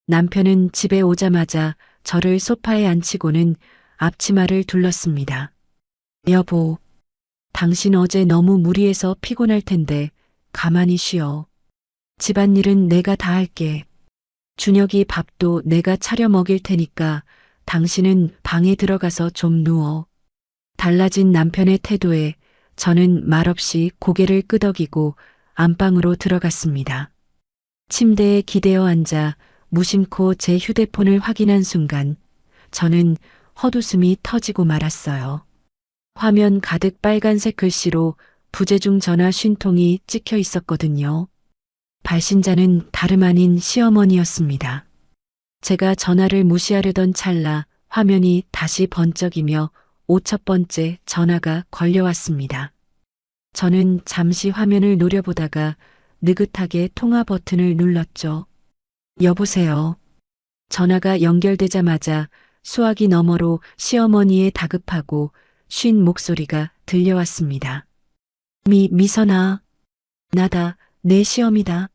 남편은 집에 오자마자 저를 소파에 앉히고는 앞치마를 둘렀습니다. 여보, 당신 어제 너무 무리해서 피곤할 텐데 가만히 쉬어. 집안일은 내가 다 할게. 준혁이 밥도 내가 차려 먹일 테니까 당신은 방에 들어가서 좀 누워. 달라진 남편의 태도에 저는 말없이 고개를 끄덕이고 안방으로 들어갔습니다. 침대에 기대어 앉아 무심코 제 휴대폰을 확인한 순간 저는 헛웃음이 터지고 말았어요. 화면 가득 빨간색 글씨로 부재중 전화 쉰통이 찍혀 있었거든요. 발신자는 다름 아닌 시어머니였습니다. 제가 전화를 무시하려던 찰나 화면이 다시 번쩍이며 5,000번째 전화가 걸려왔습니다. 저는 잠시 화면을 노려보다가 느긋하게 통화 버튼을 눌렀죠. 여보세요. 전화가 연결되자마자 수화기 너머로 시어머니의 다급하고 쉰 목소리가 들려왔습니다. 미선아. 나다, 내 시어미다.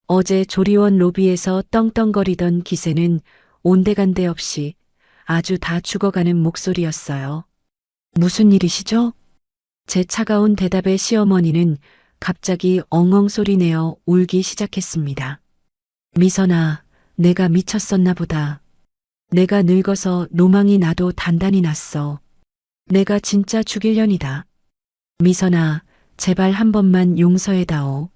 어제 조리원 로비에서 떵떵거리던 기세는 온데간데 없이 아주 다 죽어가는 목소리였어요. 무슨 일이시죠? 제 차가운 대답에 시어머니는 갑자기 엉엉 소리내어 울기 시작했습니다. 미선아, 내가 미쳤었나 보다. 내가 늙어서 로망이 나도 단단히 났어. 내가 진짜 죽일 년이다. 미선아, 제발 한 번만 용서해다오.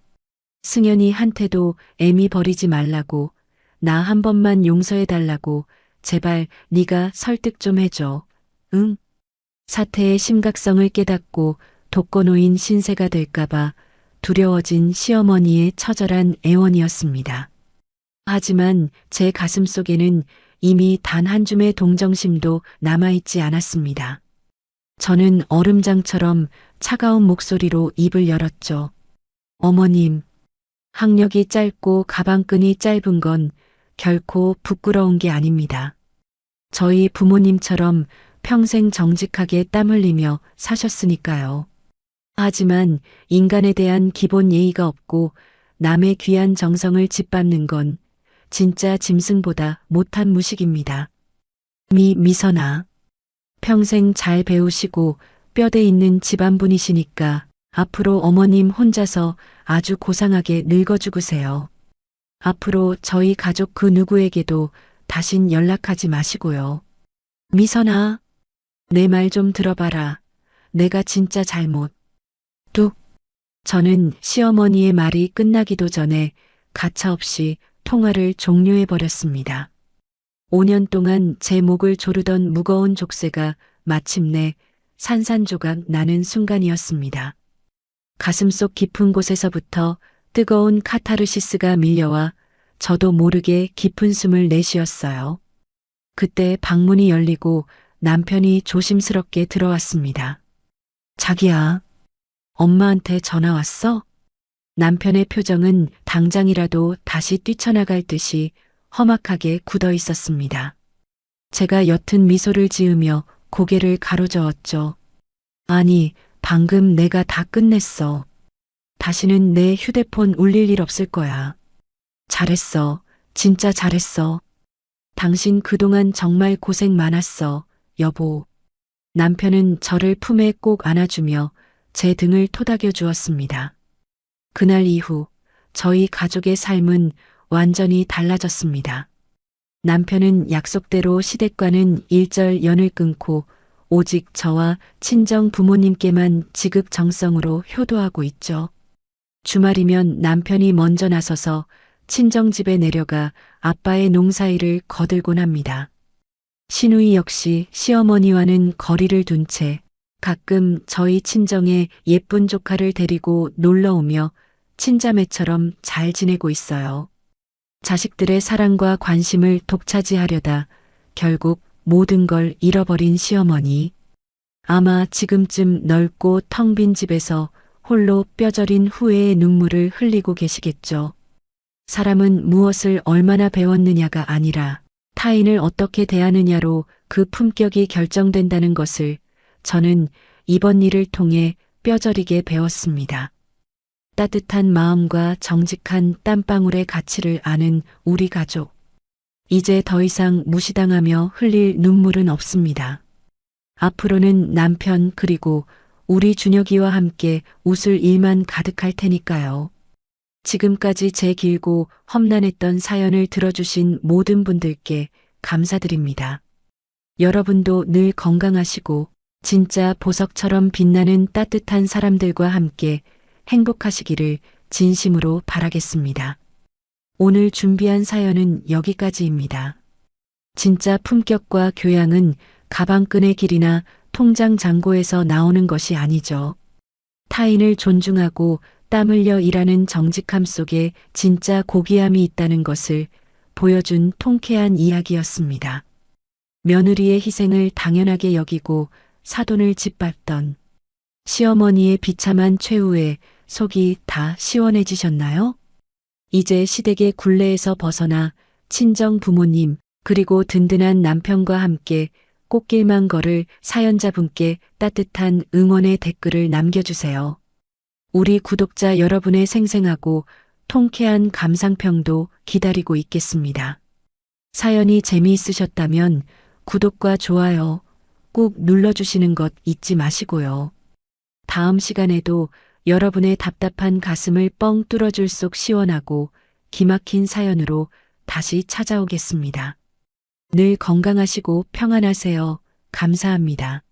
승현이한테도 애미 버리지 말라고, 나 한 번만 용서해달라고, 제발 네가 설득 좀 해줘. 응? 사태의 심각성을 깨닫고 독거노인 신세가 될까봐 두려워진 시어머니의 처절한 애원이었습니다. 하지만 제 가슴 속에는 이미 단 한 줌의 동정심도 남아있지 않았습니다. 저는 얼음장처럼 차가운 목소리로 입을 열었죠. 어머님, 학력이 짧고 가방끈이 짧은 건 결코 부끄러운 게 아닙니다. 저희 부모님처럼 평생 정직하게 땀 흘리며 사셨으니까요. 하지만 인간에 대한 기본 예의가 없고 남의 귀한 정성을 짓밟는 건 진짜 짐승보다 못한 무식입니다. 미선아. 평생 잘 배우시고 뼈대 있는 집안분이시니까 앞으로 어머님 혼자서 아주 고상하게 늙어 죽으세요. 앞으로 저희 가족 그 누구에게도 다신 연락하지 마시고요. 미선아, 내 말 좀 들어봐라. 내가 진짜 잘못. 뚝. 저는 시어머니의 말이 끝나기도 전에 가차없이 통화를 종료해버렸습니다. 5년 동안 제 목을 조르던 무거운 족쇄가 마침내 산산조각 나는 순간이었습니다. 가슴속 깊은 곳에서부터 뜨거운 카타르시스가 밀려와 저도 모르게 깊은 숨을 내쉬었어요. 그때 방문이 열리고 남편이 조심스럽게 들어왔습니다. 자기야, 엄마한테 전화 왔어? 남편의 표정은 당장이라도 다시 뛰쳐나갈 듯이 험악하게 굳어 있었습니다. 제가 옅은 미소를 지으며 고개를 가로저었죠. 아니, 방금 내가 다 끝냈어. 다시는 내 휴대폰 울릴 일 없을 거야. 잘했어. 진짜 잘했어. 당신 그동안 정말 고생 많았어, 여보. 남편은 저를 품에 꼭 안아주며 제 등을 토닥여 주었습니다. 그날 이후 저희 가족의 삶은 완전히 달라졌습니다. 남편은 약속대로 시댁과는 일절 연을 끊고 오직 저와 친정 부모님께만 지극정성으로 효도하고 있죠. 주말이면 남편이 먼저 나서서 친정집에 내려가 아빠의 농사일을 거들곤 합니다. 시누이 역시 시어머니와는 거리를 둔 채 가끔 저희 친정에 예쁜 조카를 데리고 놀러 오며 친자매처럼 잘 지내고 있어요. 자식들의 사랑과 관심을 독차지하려다 결국 모든 걸 잃어버린 시어머니. 아마 지금쯤 넓고 텅 빈 집에서 홀로 뼈저린 후회의 눈물을 흘리고 계시겠죠. 사람은 무엇을 얼마나 배웠느냐가 아니라 타인을 어떻게 대하느냐로 그 품격이 결정된다는 것을 저는 이번 일을 통해 뼈저리게 배웠습니다. 따뜻한 마음과 정직한 땀방울의 가치를 아는 우리 가족. 이제 더 이상 무시당하며 흘릴 눈물은 없습니다. 앞으로는 남편 그리고 우리 준혁이와 함께 웃을 일만 가득할 테니까요. 지금까지 제 길고 험난했던 사연을 들어주신 모든 분들께 감사드립니다. 여러분도 늘 건강하시고 진짜 보석처럼 빛나는 따뜻한 사람들과 함께 행복하시기를 진심으로 바라겠습니다. 오늘 준비한 사연은 여기까지입니다. 진짜 품격과 교양은 가방끈의 길이나 통장 잔고에서 나오는 것이 아니죠. 타인을 존중하고 땀 흘려 일하는 정직함 속에 진짜 고귀함이 있다는 것을 보여준 통쾌한 이야기였습니다. 며느리의 희생을 당연하게 여기고 사돈을 짓밟던 시어머니의 비참한 최후에 속이 다 시원해지셨나요? 이제 시댁의 굴레에서 벗어나 친정 부모님 그리고 든든한 남편과 함께 꽃길만 걸을 사연자분께 따뜻한 응원의 댓글을 남겨주세요. 우리 구독자 여러분의 생생하고 통쾌한 감상평도 기다리고 있겠습니다. 사연이 재미있으셨다면 구독과 좋아요 꾹 눌러주시는 것 잊지 마시고요. 다음 시간에도 여러분의 답답한 가슴을 뻥 뚫어줄 속 시원하고 기막힌 사연으로 다시 찾아오겠습니다. 늘 건강하시고 평안하세요. 감사합니다.